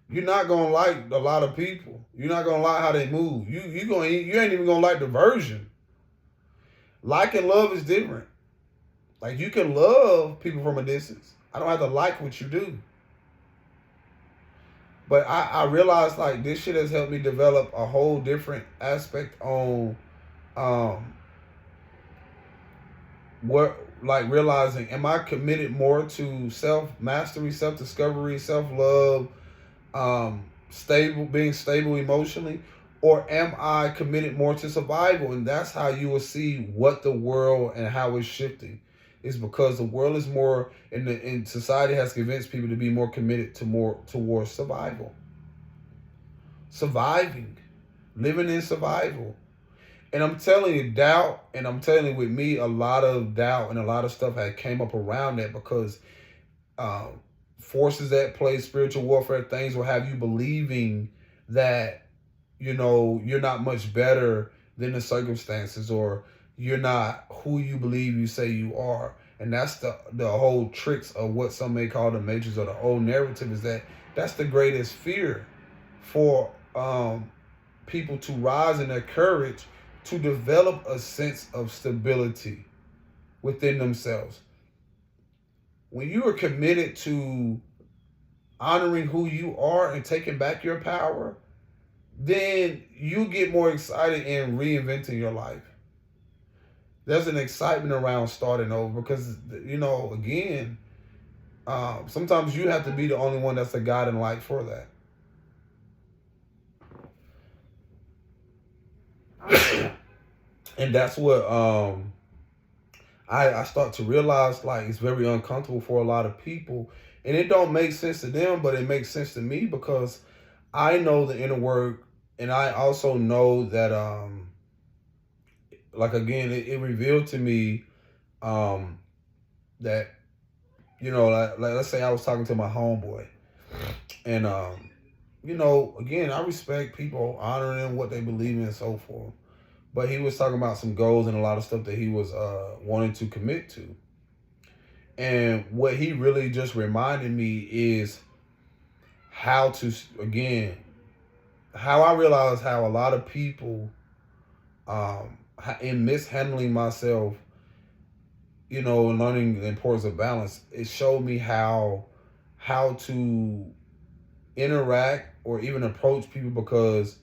you're not going to like a lot of people. You're not going to like how they move. You ain't even going to like the version. Like and love is different. Like, you can love people from a distance. I don't have to like what you do. But I realized, like, this shit has helped me develop a whole different aspect on realizing, am I committed more to self-mastery, self-discovery, self-love, being stable emotionally, or am I committed more to survival? And that's how you will see what the world and how it's shifting. Is because the world is more, and society has convinced people to be more committed to more towards survival. Surviving. Living in survival. And I'm telling you, doubt, and I'm telling you, with me, a lot of doubt and a lot of stuff had came up around that, because forces at play, spiritual warfare, things will have you believing that, you know, you're not much better than the circumstances, or you're not who you believe you say you are. And that's the whole tricks of what some may call the matrix or the old narrative, is that's the greatest fear for people to rise in their courage to develop a sense of stability within themselves. When you are committed to honoring who you are and taking back your power, then you get more excited in reinventing your life. There's an excitement around starting over, because, you know, again, sometimes you have to be the only one that's a guiding light for that. And that's what I start to realize, like, it's very uncomfortable for a lot of people. And it don't make sense to them, but it makes sense to me, because I know the inner work, and I also know that like, again, it revealed to me that, you know, like let's say I was talking to my homeboy, and you know, again, I respect people honoring them, what they believe in and so forth, but he was talking about some goals and a lot of stuff that he was wanting to commit to. And what he really just reminded me is how I realized how a lot of people, in mishandling myself, you know, and learning the importance of balance, it showed me how to interact or even approach people, because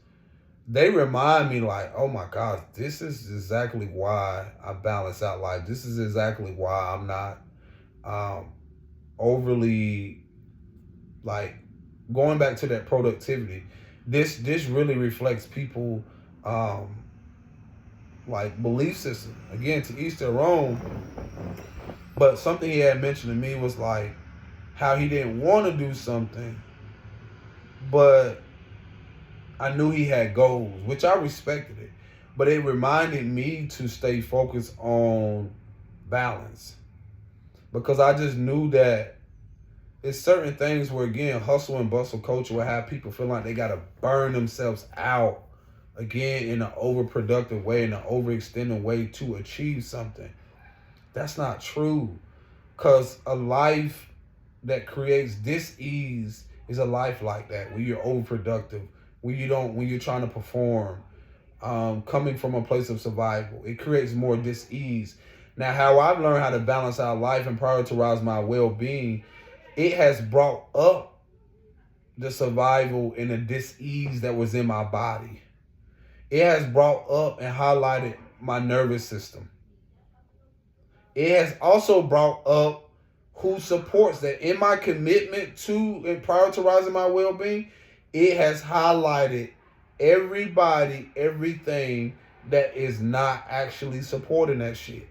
they remind me, like, oh my God, this is exactly why I balance out life. This is exactly why I'm not overly, like, going back to that productivity. This really reflects people like belief system. Again, to each their own. But something he had mentioned to me was like how he didn't want to do something, but I knew he had goals, which I respected it. But it reminded me to stay focused on balance, because I just knew that it's certain things where, again, hustle and bustle culture will have people feel like they got to burn themselves out, again, in an overproductive way, in an overextended way to achieve something. That's not true, because a life that creates dis-ease is a life like that, where you're overproductive, when you're trying to perform, coming from a place of survival. It creates more dis-ease. Now, how I've learned how to balance out life and prioritize my well-being, it has brought up the survival and the dis-ease that was in my body. It has brought up and highlighted my nervous system. It has also brought up who supports that. In my commitment to and prioritizing my well-being, it has highlighted everybody, everything that is not actually supporting that shit.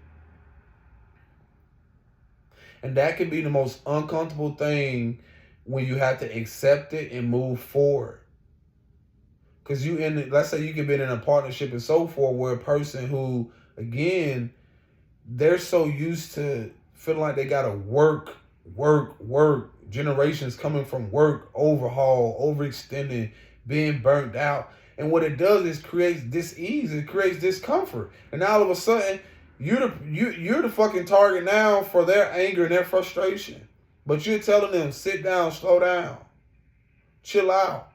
And that can be the most uncomfortable thing when you have to accept it and move forward. Because let's say you can be in a partnership and so forth, where a person who, again, they're so used to feeling like they gotta work, generations coming from work, overhaul, overextending, being burnt out. And what it does is creates dis-ease, it creates discomfort. And now all of a sudden, you're the fucking target now for their anger and their frustration. But you're telling them, sit down, slow down, chill out.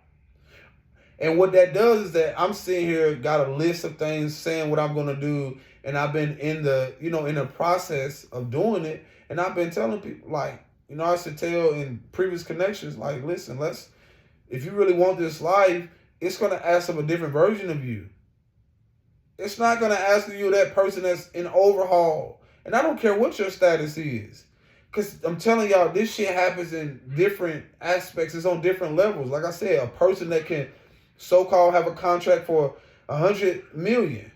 And what that does is that I'm sitting here, got a list of things, saying what I'm gonna do, and I've been in the process of doing it, and I've been telling people, like, I used to tell in previous connections, like, listen, if you really want this life, it's gonna ask of a different version of you. It's not gonna ask of you that person that's in overhaul. And I don't care what your status is. Because I'm telling y'all, this shit happens in different aspects. It's on different levels. Like I said, a person that can so-called have a contract for $100 million.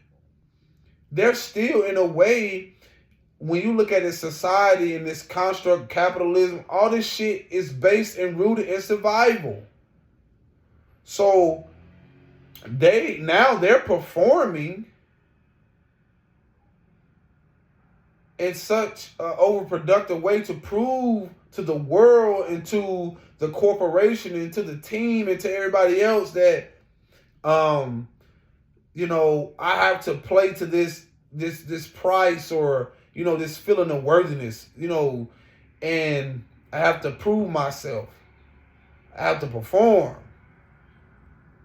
They're still, in a way, when you look at this society and this construct, capitalism, all this shit is based and rooted in survival. So they're performing in such an overproductive way to prove to the world and to the corporation and to the team and to everybody else that I have to play to this price, or this feeling of worthiness, and I have to prove myself. I have to perform.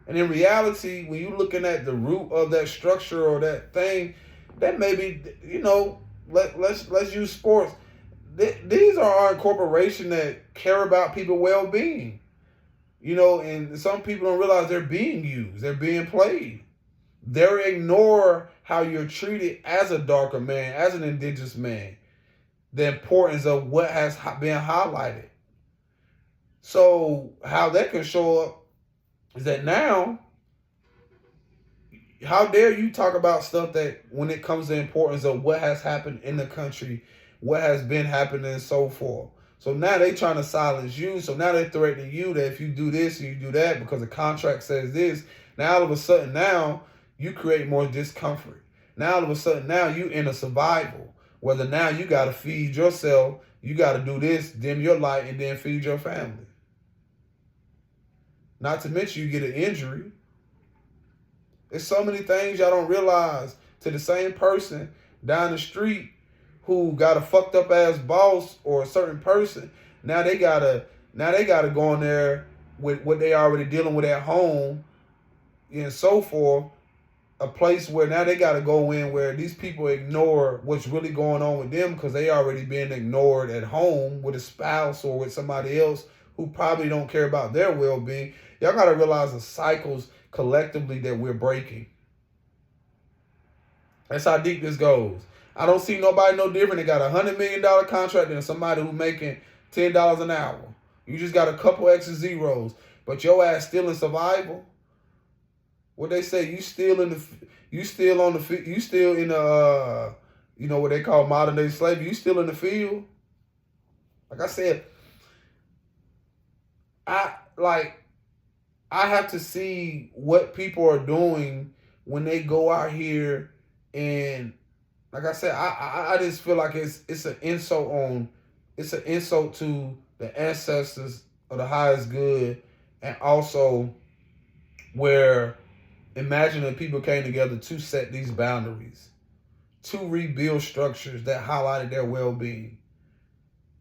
And in reality, when you're looking at the root of that structure or that thing, that maybe, let's use sports. These are corporations that care about people's well-being. And some people don't realize they're being used. They're being played. They ignore how you're treated as a darker man, as an indigenous man, the importance of what has been highlighted. So how that can show up is that now, how dare you talk about stuff that when it comes to the importance of what has happened in the country, what has been happening and so forth. So now they trying to silence you. So now they're threatening you that if you do this and you do that because the contract says this, now all of a sudden now you create more discomfort. Now all of a sudden now you in a survival. Whether now you got to feed yourself, you got to do this, dim your light, and then feed your family. Not to mention you get an injury. There's so many things y'all don't realize. To the same person down the street who got a fucked up ass boss or a certain person, now they gotta go in there with what they already dealing with at home and so forth. A place where now they gotta go in where these people ignore what's really going on with them because they already being ignored at home with a spouse or with somebody else who probably don't care about their well-being. Y'all gotta realize the cycles collectively that we're breaking. That's how deep this goes. I don't see nobody no different. They got $100 million contract than somebody who making $10 an hour. You just got a couple extra zeros, but your ass still in survival. What they say, you still in the what they call modern day slavery. You still in the field. Like I said, I have to see what people are doing when they go out here, and like I said, I just feel like it's an insult to the ancestors of the highest good, and also where imagine if people came together to set these boundaries, to rebuild structures that highlighted their well-being.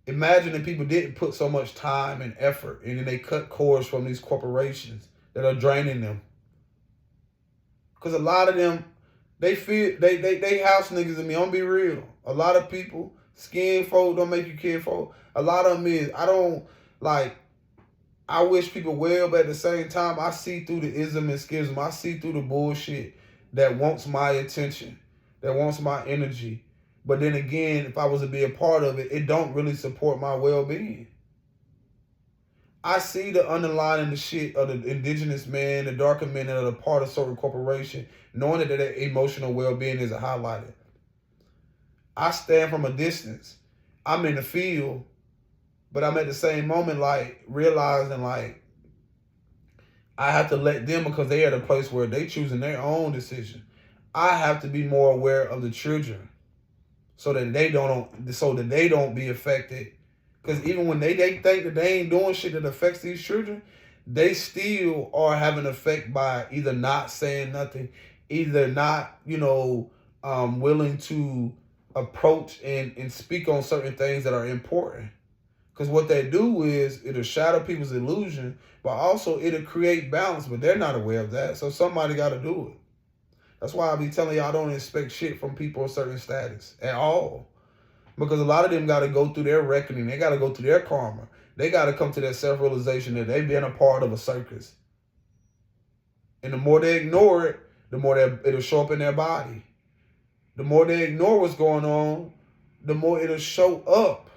Imagine if people didn't put so much time and effort, and then they cut cords from these corporations that are draining them. Because a lot of them, they feel they house niggas in me. I'm gonna be real. A lot of people, skin folk don't make you kinfolk. A lot of them is, I wish people well, but at the same time, I see through the ism and schism. I see through the bullshit that wants my attention, that wants my energy. But then again, if I was to be a part of it, it don't really support my well-being. I see the underlying the shit of the indigenous man, the darker men that are a part of certain corporation, knowing that their emotional well-being is highlighted. I stand from a distance. I'm in the field, but I'm at the same moment realizing I have to let them, because they are the place where they choosing their own decision. I have to be more aware of the children so that they don't be affected Because even when they think that they ain't doing shit that affects these children, they still are having an effect by either not saying nothing, either not, willing to approach and speak on certain things that are important. Because what they do is it'll shatter people's illusion, but also it'll create balance, but they're not aware of that. So somebody got to do it. That's why I be telling y'all, don't expect shit from people of certain status at all. Because a lot of them got to go through their reckoning. They got to go through their karma. They got to come to that self-realization that they've been a part of a circus. And the more they ignore it, the more it'll show up in their body. The more they ignore what's going on, the more it'll show up.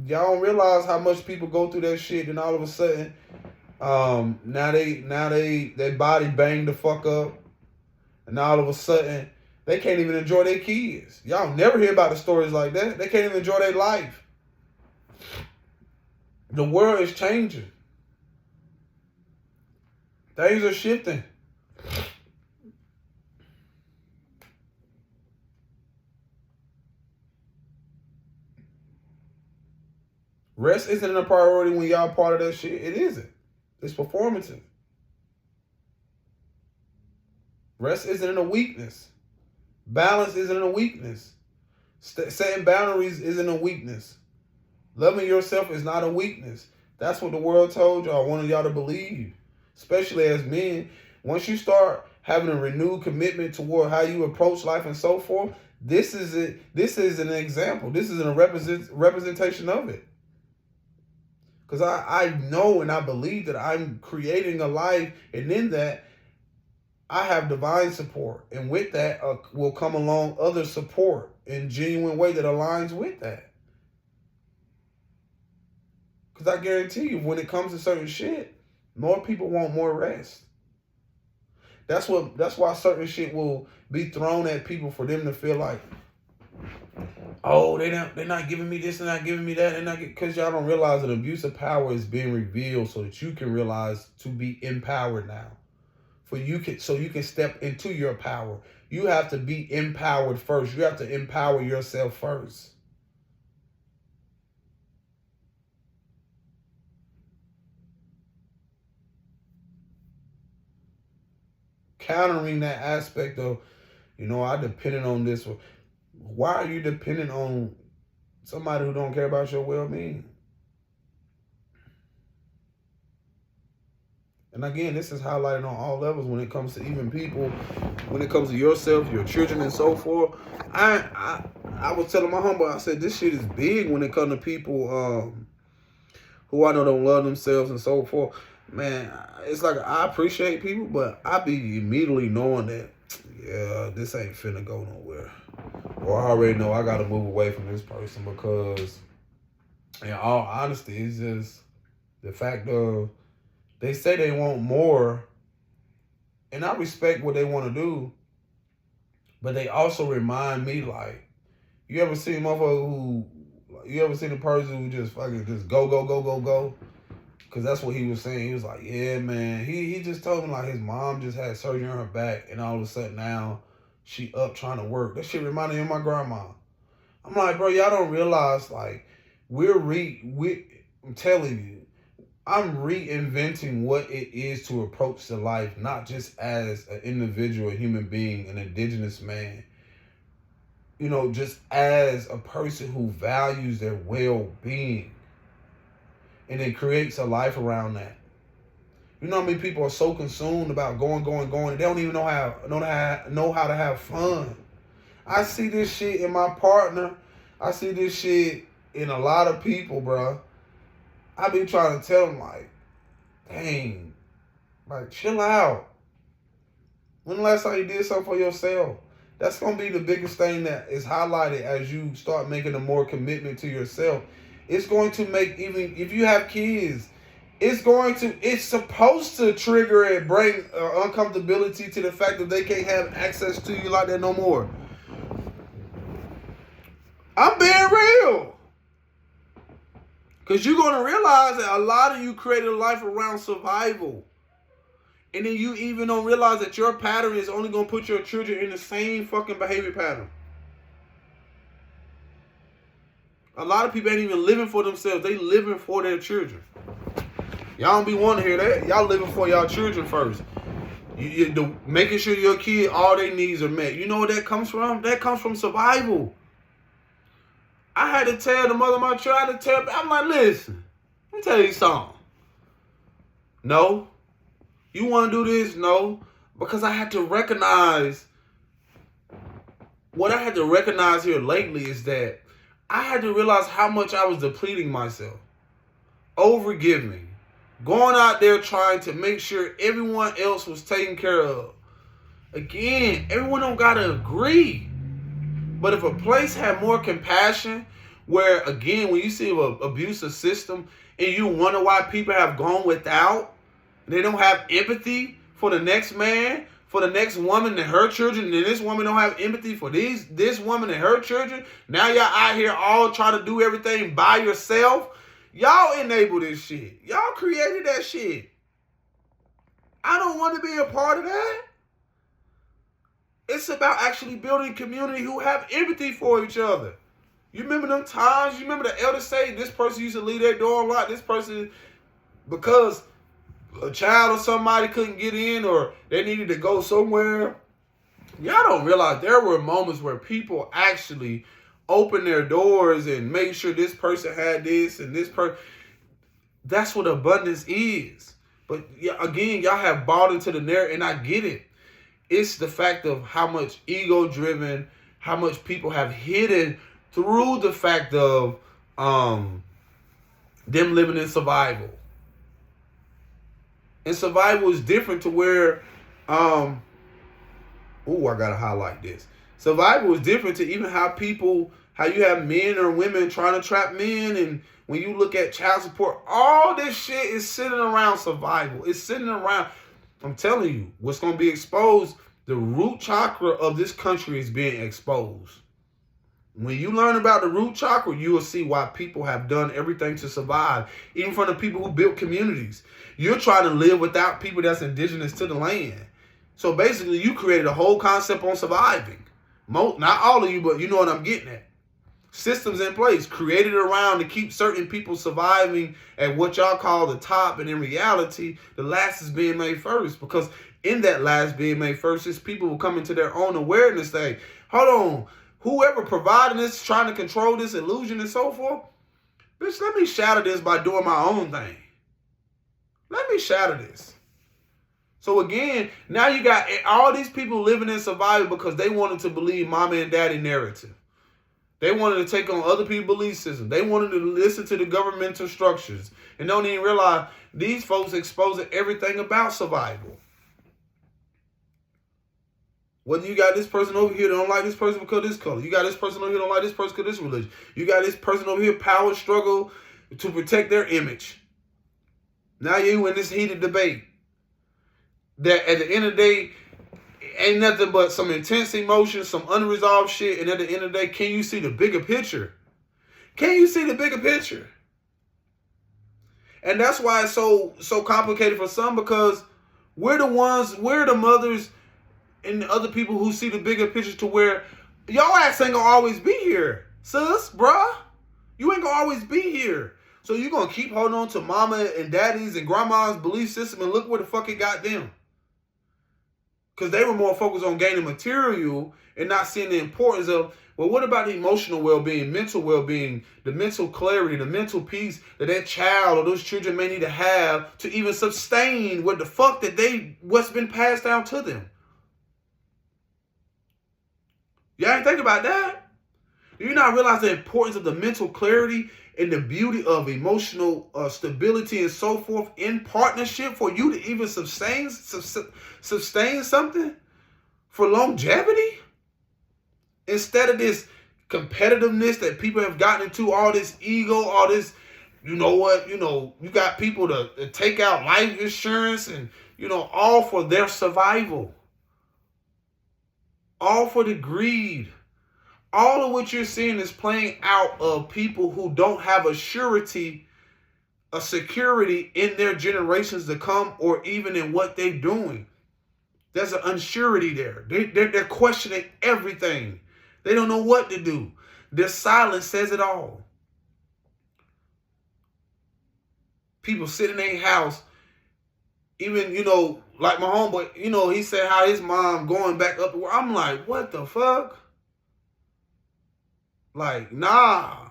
Y'all don't realize how much people go through that shit, and all of a sudden, now their body banged the fuck up, and all of a sudden they can't even enjoy their kids. Y'all never hear about the stories like that. They can't even enjoy their life. The world is changing. Things are shifting. Rest isn't a priority when y'all part of that shit. It isn't. It's performative. Rest isn't a weakness. Balance isn't a weakness. Setting boundaries isn't a weakness. Loving yourself is not a weakness. That's what the world told y'all. I wanted y'all to believe. Especially as men. Once you start having a renewed commitment toward how you approach life and so forth, this is it. This is an example. This is a representation of it. Because I know and I believe that I'm creating a life, and in that, I have divine support. And with that will come along other support in genuine way that aligns with that. Because I guarantee you, when it comes to certain shit, more people want more rest. That's why certain shit will be thrown at people for them to feel like, oh, they're not giving me this and not giving me that, and not because y'all don't realize that abuse of power is being revealed so that you can realize to be empowered now. So you can step into your power. You have to be empowered first. You have to empower yourself first. Countering that aspect of, I depended on this. Why are you dependent on somebody who don't care about your well-being? And again, this is highlighted on all levels when it comes to even people, when it comes to yourself, your children, and so forth. I was telling my homeboy, I said, this shit is big when it comes to people who I know don't love themselves and so forth. Man, it's like I appreciate people, but I be immediately knowing that, yeah, this ain't finna go nowhere. Or I already know I got to move away from this person because, in all honesty, it's just the fact of they say they want more, and I respect what they want to do, but they also remind me, like, you ever seen a motherfucker you ever seen a person who just fucking just go? Because that's what he was saying. He was like, yeah, man. He just told me, like, his mom just had surgery on her back, and all of a sudden now she up trying to work. That shit reminded me of my grandma. I'm like, bro, y'all don't realize, like, I'm telling you, I'm reinventing what it is to approach the life, not just as an individual, a human being, an indigenous man. Just as a person who values their well-being. And then creates a life around that. You know how many people are so consumed about going, they don't even know how to have fun. I see this shit in my partner. I see this shit in a lot of people, bro. I be trying to tell them, like, dang, like, chill out. When the last time you did something for yourself? That's going to be the biggest thing that is highlighted as you start making a more commitment to yourself. It's going to make, even if you have kids, it's supposed to trigger and bring uncomfortability to the fact that they can't have access to you like that no more. I'm being real. Because you're going to realize that a lot of you created a life around survival. And then you even don't realize that your pattern is only going to put your children in the same fucking behavior pattern. A lot of people ain't even living for themselves. They living for their children. Y'all don't be wanting to hear that. Y'all living for y'all children first. Making sure your kid, all their needs are met. You know where that comes from? That comes from survival. I had to tell the mother of my child, I'm like, listen, let me tell you something. No. You want to do this? No. Because I had to recognize, what I had to recognize here lately is that I had to realize how much I was depleting myself. Overgiving. Going out there trying to make sure everyone else was taken care of. Again, everyone don't got to agree. But if a place had more compassion, where, again, when you see an abusive system and you wonder why people have gone without, they don't have empathy for the next man, for the next woman and her children, and this woman don't have empathy for this woman and her children. Now y'all out here all trying to do everything by yourself. Y'all enable this shit. Y'all created that shit. I don't want to be a part of that. It's about actually building community who have empathy for each other. You remember them times? You remember the elders say this person used to leave their door unlocked. This person, because a child or somebody couldn't get in or they needed to go somewhere. Y'all don't realize there were moments where people actually open their doors and make sure this person had this and this person. That's what abundance is. But again, y'all have bought into the narrative, and I get it. It's the fact of how much ego-driven, how much people have hidden through the fact of them living in survival. And survival is different to where, I gotta highlight this. Survival is different to even how you have men or women trying to trap men. And when you look at child support, all this shit is sitting around survival. It's sitting around, I'm telling you, what's going to be exposed, the root chakra of this country is being exposed. When you learn about the root chakra, you will see why people have done everything to survive. Even from the people who built communities. You're trying to live without people that's indigenous to the land. So basically, you created a whole concept on surviving. Not all of you, but you know what I'm getting at. Systems in place created around to keep certain people surviving at what y'all call the top. And in reality, the last is being made first. Because in that last being made first, is people will come into their own awareness saying, hold on, whoever providing this, trying to control this illusion and so forth, bitch, let me shatter this by doing my own thing. Let me shatter this. So again, now you got all these people living in survival because they wanted to believe mama and daddy narrative. They wanted to take on other people's belief systems. They wanted to listen to the governmental structures and don't even realize these folks exposing everything about survival. Whether you got this person over here that don't like this person because of this color. You got this person over here that don't like this person because of this religion. You got this person over here power struggle to protect their image. Now you in this heated debate that at the end of the day ain't nothing but some intense emotion, some unresolved shit, and at the end of the day, can you see the bigger picture? Can you see the bigger picture? And that's why it's so complicated for some, because we're the mothers and the other people who see the bigger picture to where y'all ass ain't gonna always be here. Sis, bruh, you ain't gonna always be here. So you're gonna keep holding on to mama and daddy's and grandma's belief system, and look where the fuck it got them. Because they were more focused on gaining material and not seeing the importance of, well, what about the emotional well-being, mental well-being, the mental clarity, the mental peace that child or those children may need to have to even sustain what the fuck what's been passed down to them. Y'all ain't think about that? Do you not realize the importance of the mental clarity and the beauty of emotional stability and so forth in partnership for you to even sustain something for longevity? Instead of this competitiveness that people have gotten into, all this ego, all this, you got people to take out life insurance and, all for their survival. All for the greed. All of what you're seeing is playing out of people who don't have a security in their generations to come, or even in what they're doing. There's an unsurety there. They're questioning everything. They don't know what to do. Their silence says it all. people sit in their house. Even, like my homeboy, he said how his mom going back up to work. I'm like, what the fuck? Like, nah.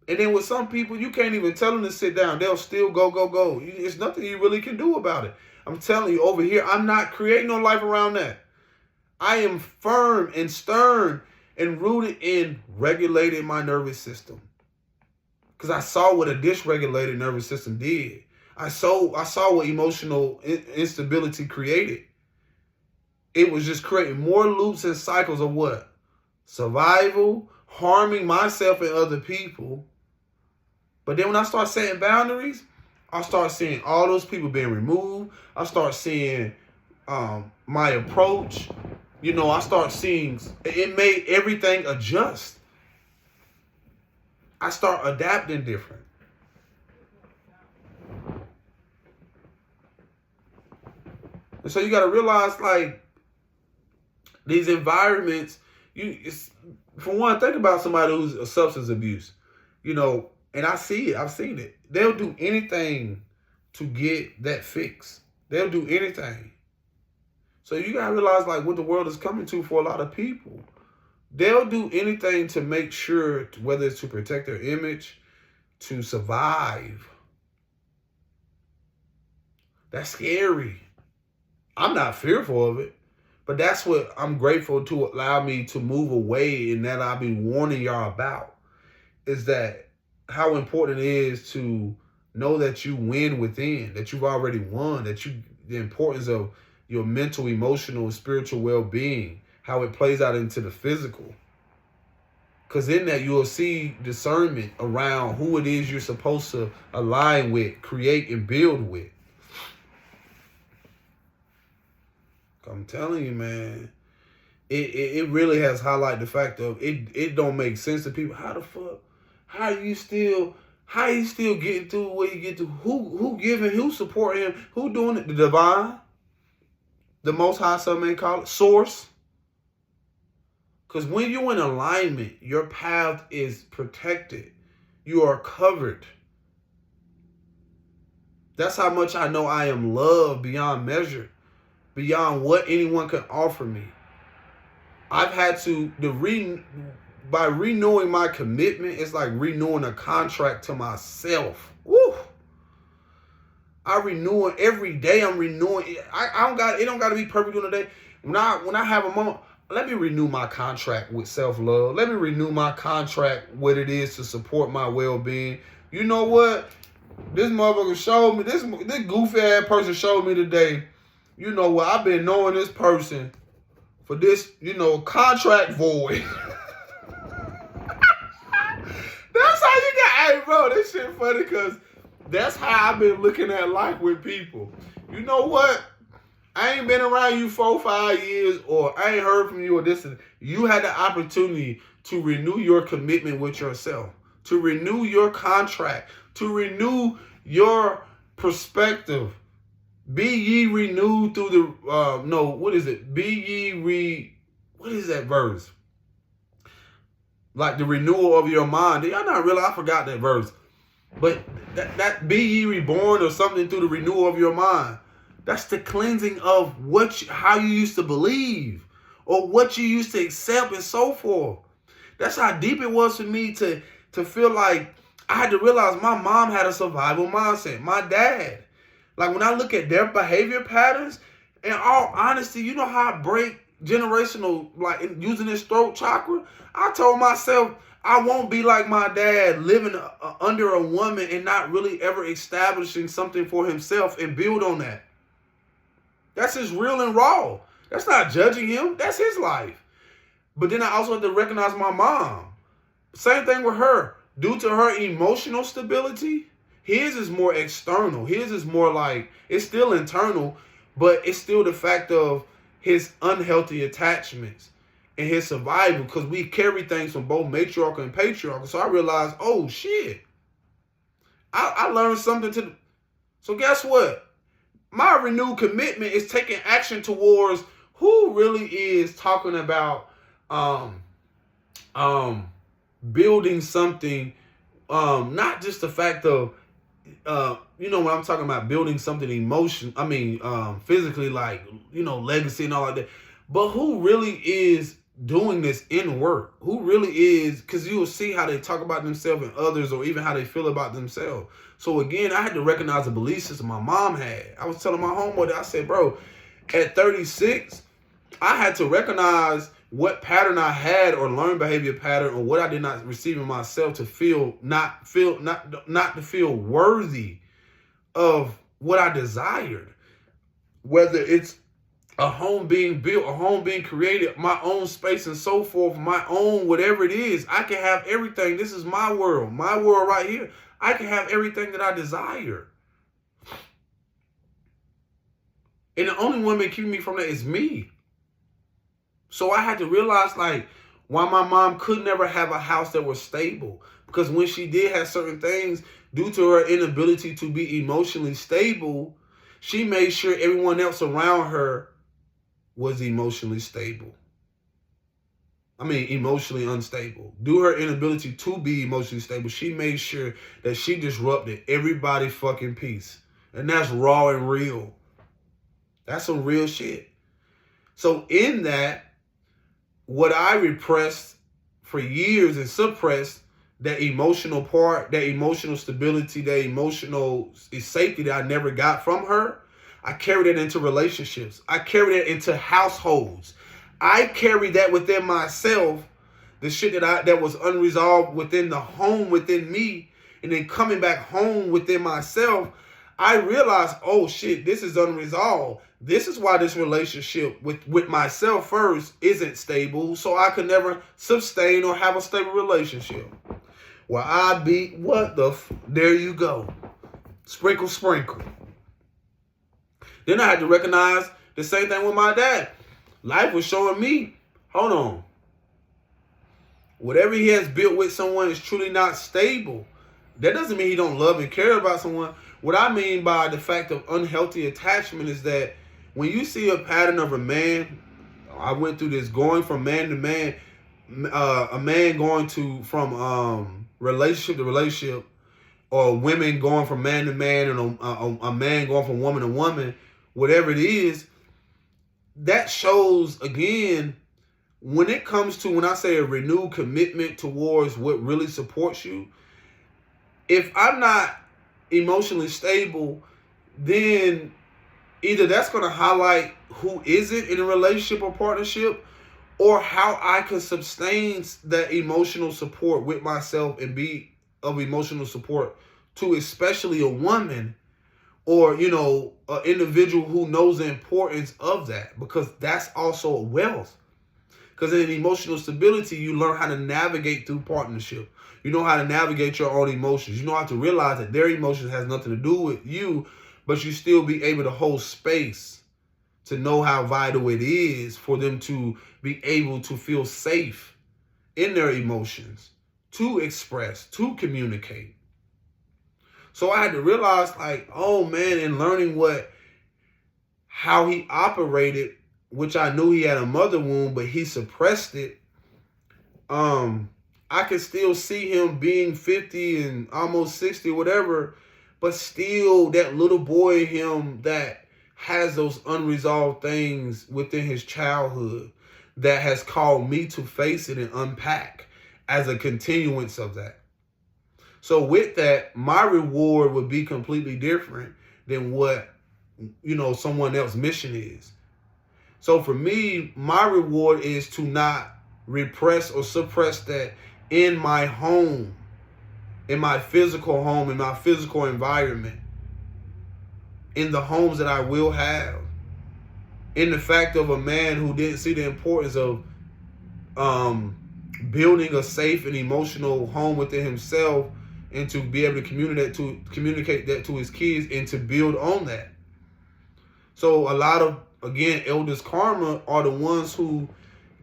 And then with some people, you can't even tell them to sit down. They'll still go, go, go. There's nothing you really can do about it. I'm telling you, over here, I'm not creating no life around that. I am firm and stern and rooted in regulating my nervous system. Because I saw what a dysregulated nervous system did. I saw what emotional instability created. It was just creating more loops and cycles of what? Survival, harming myself and other people. But then when I start setting boundaries, I start seeing all those people being removed. I start seeing my approach. I start seeing it made everything adjust. I start adapting different. And so you got to realize, like, these environments, for one, think about somebody who's a substance abuse, and I see it. I've seen it. They'll do anything to get that fix. They'll do anything. So you got to realize, like, what the world is coming to for a lot of people. They'll do anything to make sure, whether it's to protect their image, to survive. That's scary. I'm not fearful of it, but that's what I'm grateful to allow me to move away, and that I've been warning y'all about, is that how important it is to know that you win within, that you've already won, the importance of your mental, emotional, and spiritual well-being, how it plays out into the physical. Because in that, you'll see discernment around who it is you're supposed to align with, create, and build with. I'm telling you, man, it really has highlighted the fact of it don't make sense to people. How the fuck? How you still getting through where you get to? Who giving? Who supporting him? Who doing it? The divine, the Most High, some may call it, source. Because when you're in alignment, your path is protected. You are covered. That's how much I know I am loved beyond measure, beyond what anyone can offer me. I've had to, by renewing my commitment, it's like renewing a contract to myself. Woo! I renew it every day. I'm renewing it. It don't got to be perfect on the day. When I have a moment, let me renew my contract with self-love. Let me renew my contract, what it is to support my well-being. You know what? This motherfucker showed me, this goofy ass person showed me today. You know what? I've been knowing this person for this, contract void. That's how you got, hey bro, this shit funny because that's how I've been looking at life with people. You know what? I ain't been around you 4-5 years, or I ain't heard from you, or this. You had the opportunity to renew your commitment with yourself, to renew your contract, to renew your perspective. Be ye renewed through the, what is it? What is that verse? Like the renewal of your mind. Y'all not realize, I forgot that verse. But that be ye reborn or something through the renewal of your mind. That's the cleansing of how you used to believe or what you used to accept and so forth. That's how deep it was for me to feel like I had to realize my mom had a survival mindset. My dad. Like when I look at their behavior patterns, in all honesty, you know how I break generational, like using this throat chakra? I told myself I won't be like my dad, living under a woman and not really ever establishing something for himself and build on that. That's just real and raw. That's not judging him. That's his life. But then I also have to recognize my mom. Same thing with her. Due to her emotional stability, his is more external. His is more like, it's still internal, but it's still the fact of his unhealthy attachments and his survival, because we carry things from both matriarchal and patriarchal. So I realized, oh shit, I learned something so guess what? My renewed commitment is taking action towards who really is talking about building something, not just the fact of when I'm talking about building something physically, like, legacy and all like that. But who really is doing this in work? Who really is? Because you will see how they talk about themselves and others, or even how they feel about themselves. So again, I had to recognize the belief system my mom had. I was telling my homeboy that, I said, bro, at 36, I had to recognize what pattern I had, or learned behavior pattern, or what I did not receive in myself to not to feel worthy of what I desired. Whether it's a home being built, a home being created, my own space and so forth, my own whatever it is, I can have everything. This is my world right here. I can have everything that I desire. And the only one keeping me from that is me. So I had to realize, like, why my mom could never have a house that was stable. Because when she did have certain things, due to her inability to be emotionally stable, she made sure everyone else around her was emotionally stable. Emotionally unstable. Due to her inability to be emotionally stable, she made sure that she disrupted everybody's fucking peace. And that's raw and real. That's some real shit. So in that, what I repressed for years and suppressed, that emotional part, that emotional stability, that emotional safety that I never got from her, I carried it into relationships. I carried it into households. I carried that within myself, the shit that was unresolved within the home, within me, and then coming back home within myself, I realized, oh shit, this is unresolved. This is why this relationship with myself first isn't stable, so I could never sustain or have a stable relationship. Well, there you go. Sprinkle, sprinkle. Then I had to recognize the same thing with my dad. Life was showing me, hold on. Whatever he has built with someone is truly not stable. That doesn't mean he don't love and care about someone. What I mean by the fact of unhealthy attachment is that when you see a pattern of a man, I went through this, going from man to man, a man going from relationship to relationship, or women going from man to man, and a man going from woman to woman, whatever it is, that shows, again, when it comes to, when I say a renewed commitment towards what really supports you, if I'm not emotionally stable, then either that's going to highlight who isn't in a relationship or partnership, or how I can sustain that emotional support with myself and be of emotional support to especially a woman, or, an individual who knows the importance of that, because that's also a wealth. Because in emotional stability, you learn how to navigate through partnership. You know how to navigate your own emotions. You know how to realize that their emotions has nothing to do with you, but you still be able to hold space to know how vital it is for them to be able to feel safe in their emotions, to express, to communicate. So I had to realize, like, oh man, in learning how he operated, which I knew he had a mother wound, but he suppressed it. I could still see him being 50 and almost 60, whatever, but still that little boy in him that has those unresolved things within his childhood that has called me to face it and unpack as a continuance of that. So with that, my reward would be completely different than what, someone else's mission is. So for me, my reward is to not repress or suppress that in my home, in my physical home, in my physical environment, in the homes that I will have, in the fact of a man who didn't see the importance of building a safe and emotional home within himself, and to be able to communicate that to his kids and to build on that. So a lot of, again, elders karma are the ones who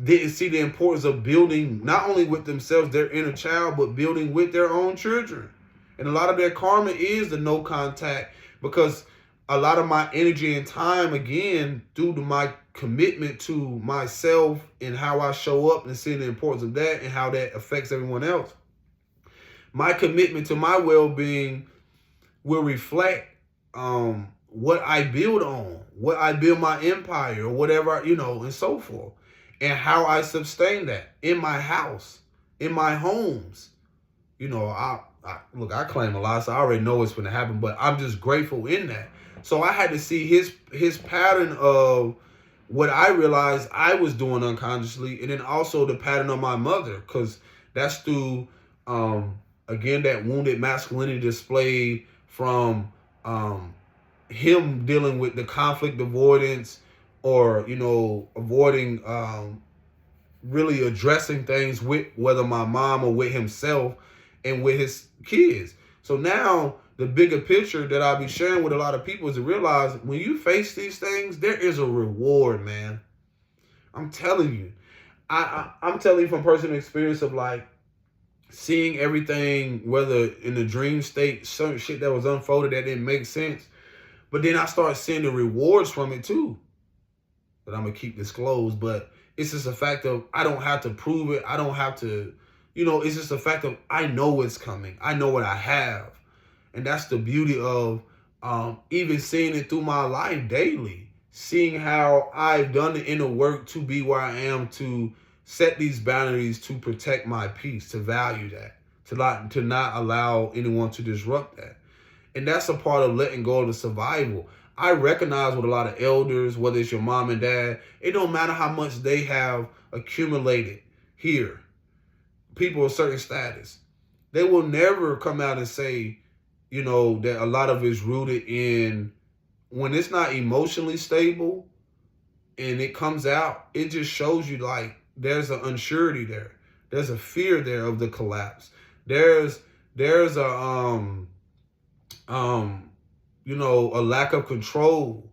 didn't see the importance of building not only with themselves, their inner child, but building with their own children. And a lot of their karma is the no contact, because a lot of my energy and time, again, due to my commitment to myself and how I show up and seeing the importance of that and how that affects everyone else, my commitment to my well-being will reflect what I build on, what I build my empire, or whatever, and so forth. And how I sustain that in my house, in my homes. Look, I claim a lot, so I already know what's going to happen, but I'm just grateful in that. So I had to see his pattern of what I realized I was doing unconsciously, and then also the pattern of my mother, because that's through, again, that wounded masculinity displayed from him dealing with the conflict avoidance, or, avoiding, really addressing things with whether my mom or with himself and with his kids. So now the bigger picture that I'll be sharing with a lot of people is to realize when you face these things, there is a reward, man. I'm telling you. I'm telling you from personal experience of like seeing everything, whether in the dream state, certain shit that was unfolded that didn't make sense. But then I started seeing the rewards from it too. That I'm going to keep disclosed. But it's just a fact of I don't have to prove it. I don't have to, it's just a fact of I know it's coming. I know what I have. And that's the beauty of even seeing it through my life daily. Seeing how I've done the inner work to be where I am, to set these boundaries, to protect my peace, to value that, to not allow anyone to disrupt that. And that's a part of letting go of the survival. I recognize with a lot of elders, whether it's your mom and dad, it don't matter how much they have accumulated here. People of certain status, they will never come out and say, that a lot of it's rooted in when it's not emotionally stable and it comes out, it just shows you like there's an unsurety there. There's a fear there of the collapse. There's a a lack of control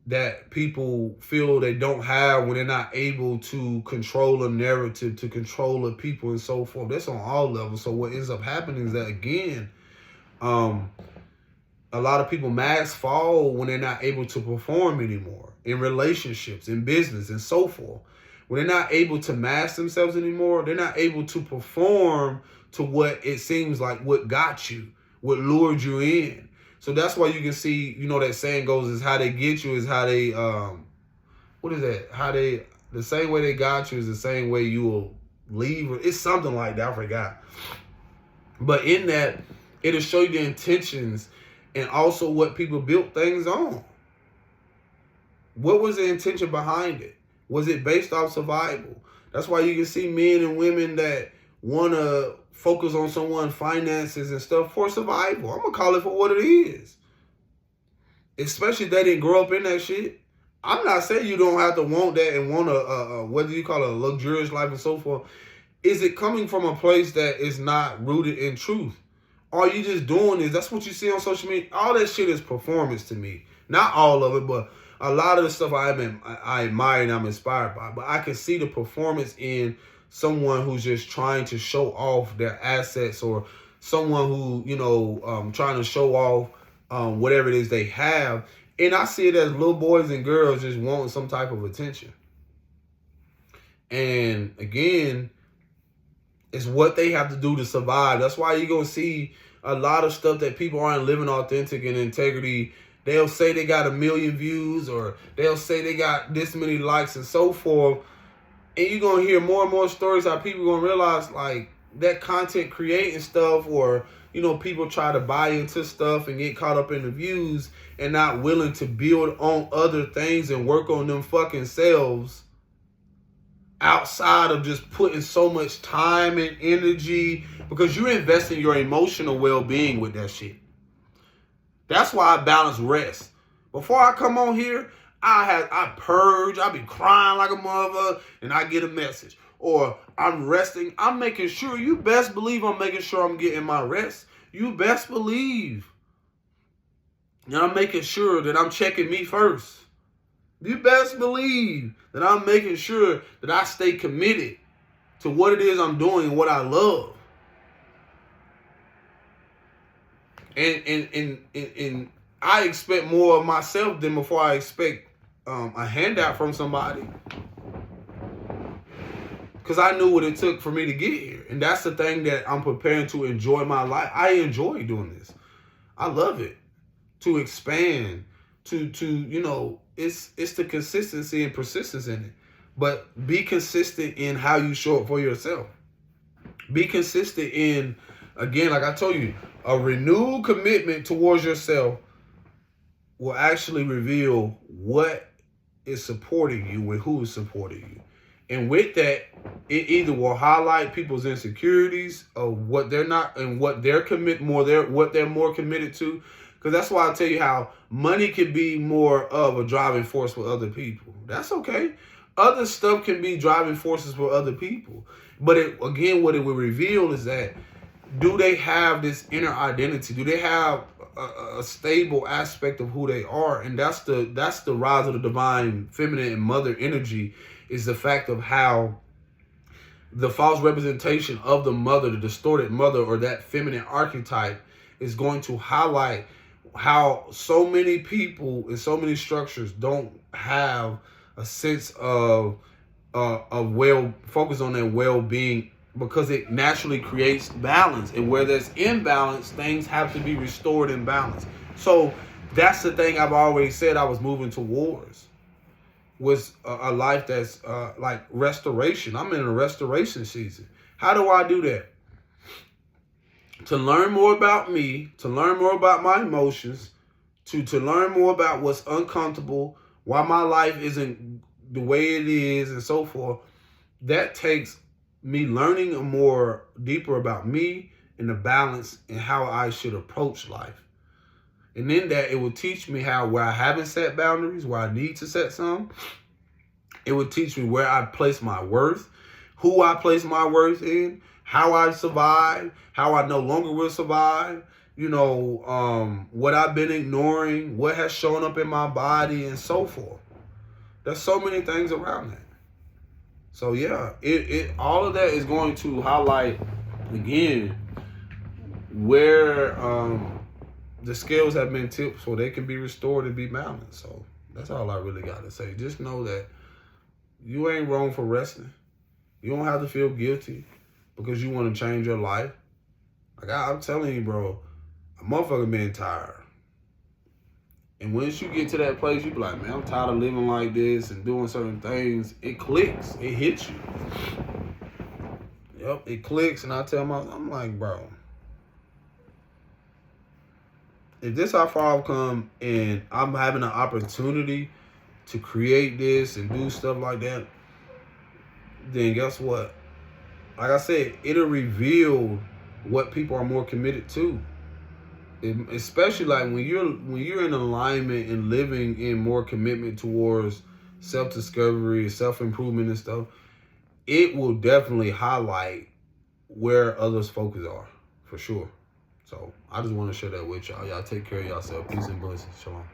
that people feel they don't have when they're not able to control a narrative, to control the people and so forth. That's on all levels. So what ends up happening is that, again, a lot of people masks fall when they're not able to perform anymore in relationships, in business, and so forth. When they're not able to mask themselves anymore, they're not able to perform to what it seems like what got you, what lured you in. So that's why you can see, that saying goes is how they get you is how they, what is that? The same way they got you is the same way you will leave. It's something like that. I forgot. But in that, it'll show you the intentions and also what people built things on. What was the intention behind it? Was it based off survival? That's why you can see men and women that want to focus on someone's finances and stuff for survival. I'm going to call it for what it is. Especially if they didn't grow up in that shit. I'm not saying you don't have to want that and want whether you call it a luxurious life and so forth. Is it coming from a place that is not rooted in truth? All you just doing is, that's what you see on social media. All that shit is performance to me. Not all of it, but a lot of the stuff I admire and I'm inspired by. But I can see the performance in someone who's just trying to show off their assets, or someone who, trying to show off whatever it is they have. And I see it as little boys and girls just wanting some type of attention. And again, it's what they have to do to survive. That's why you're going to see a lot of stuff that people aren't living authentic and integrity. They'll say they got 1 million views, or they'll say they got this many likes and so forth. And you're going to hear more and more stories how people going to realize like that content creating stuff, or, people try to buy into stuff and get caught up in the views and not willing to build on other things and work on them fucking selves outside of just putting so much time and energy, because you're investing your emotional well-being with that shit. That's why I balance rest. Before I come on here, I purge, I be crying like a mother, and I get a message. Or I'm resting. I'm making sure, you best believe I'm making sure I'm getting my rest. You best believe. And I'm making sure that I'm checking me first. You best believe that I'm making sure that I stay committed to what it is I'm doing and what I love. And I expect more of myself than before I expect a handout from somebody. Because I knew what it took for me to get here. And that's the thing that I'm preparing to enjoy my life. I enjoy doing this. I love it. To expand, it's the consistency and persistence in it. But be consistent in how you show up for yourself. Be consistent in, again, like I told you, a renewed commitment towards yourself will actually reveal what is supporting you and who is supporting you. And with that, it either will highlight people's insecurities of what they're not and what they're what they're more committed to. Because that's why I tell you how money can be more of a driving force for other people. That's okay. Other stuff can be driving forces for other people. But what it will reveal is that, do they have this inner identity? Do they have a stable aspect of who they are? And that's the rise of the divine feminine and mother energy, is the fact of how the false representation of the mother, the distorted mother, or that feminine archetype, is going to highlight how so many people in so many structures don't have a sense of focus on their well-being, because it naturally creates balance. And where there's imbalance, things have to be restored in balance. So that's the thing I've always said I was moving towards, was a life that's like restoration. I'm in a restoration season. How do I do that? To learn more about me, to learn more about my emotions, to learn more about what's uncomfortable, why my life isn't the way it is, and so forth. That takes me learning more deeper about me and the balance and how I should approach life. And in that, it will teach me where I haven't set boundaries, where I need to set some. It would teach me where I place my worth, who I place my worth in, how I survive, how I no longer will survive, what I've been ignoring, what has shown up in my body, and so forth. There's so many things around that. So yeah, it all of that is going to highlight, again, where the scales have been tipped so they can be restored and be balanced. So that's all I really got to say. Just know that you ain't wrong for resting. You don't have to feel guilty because you want to change your life. Like I'm telling you, bro, a motherfucker been tired. And once you get to that place, you be like, man, I'm tired of living like this and doing certain things. It clicks. It hits you. Yep, it clicks. And I'm like, bro, if this how far I've come and I'm having an opportunity to create this and do stuff like that, then guess what? Like I said, it'll reveal what people are more committed to. Especially like when you're in alignment and living in more commitment towards self-discovery, self-improvement and stuff, it will definitely highlight where others' focus are, for sure. So I just want to share that with y'all. Y'all take care of yourself. Peace and blessings. Shalom.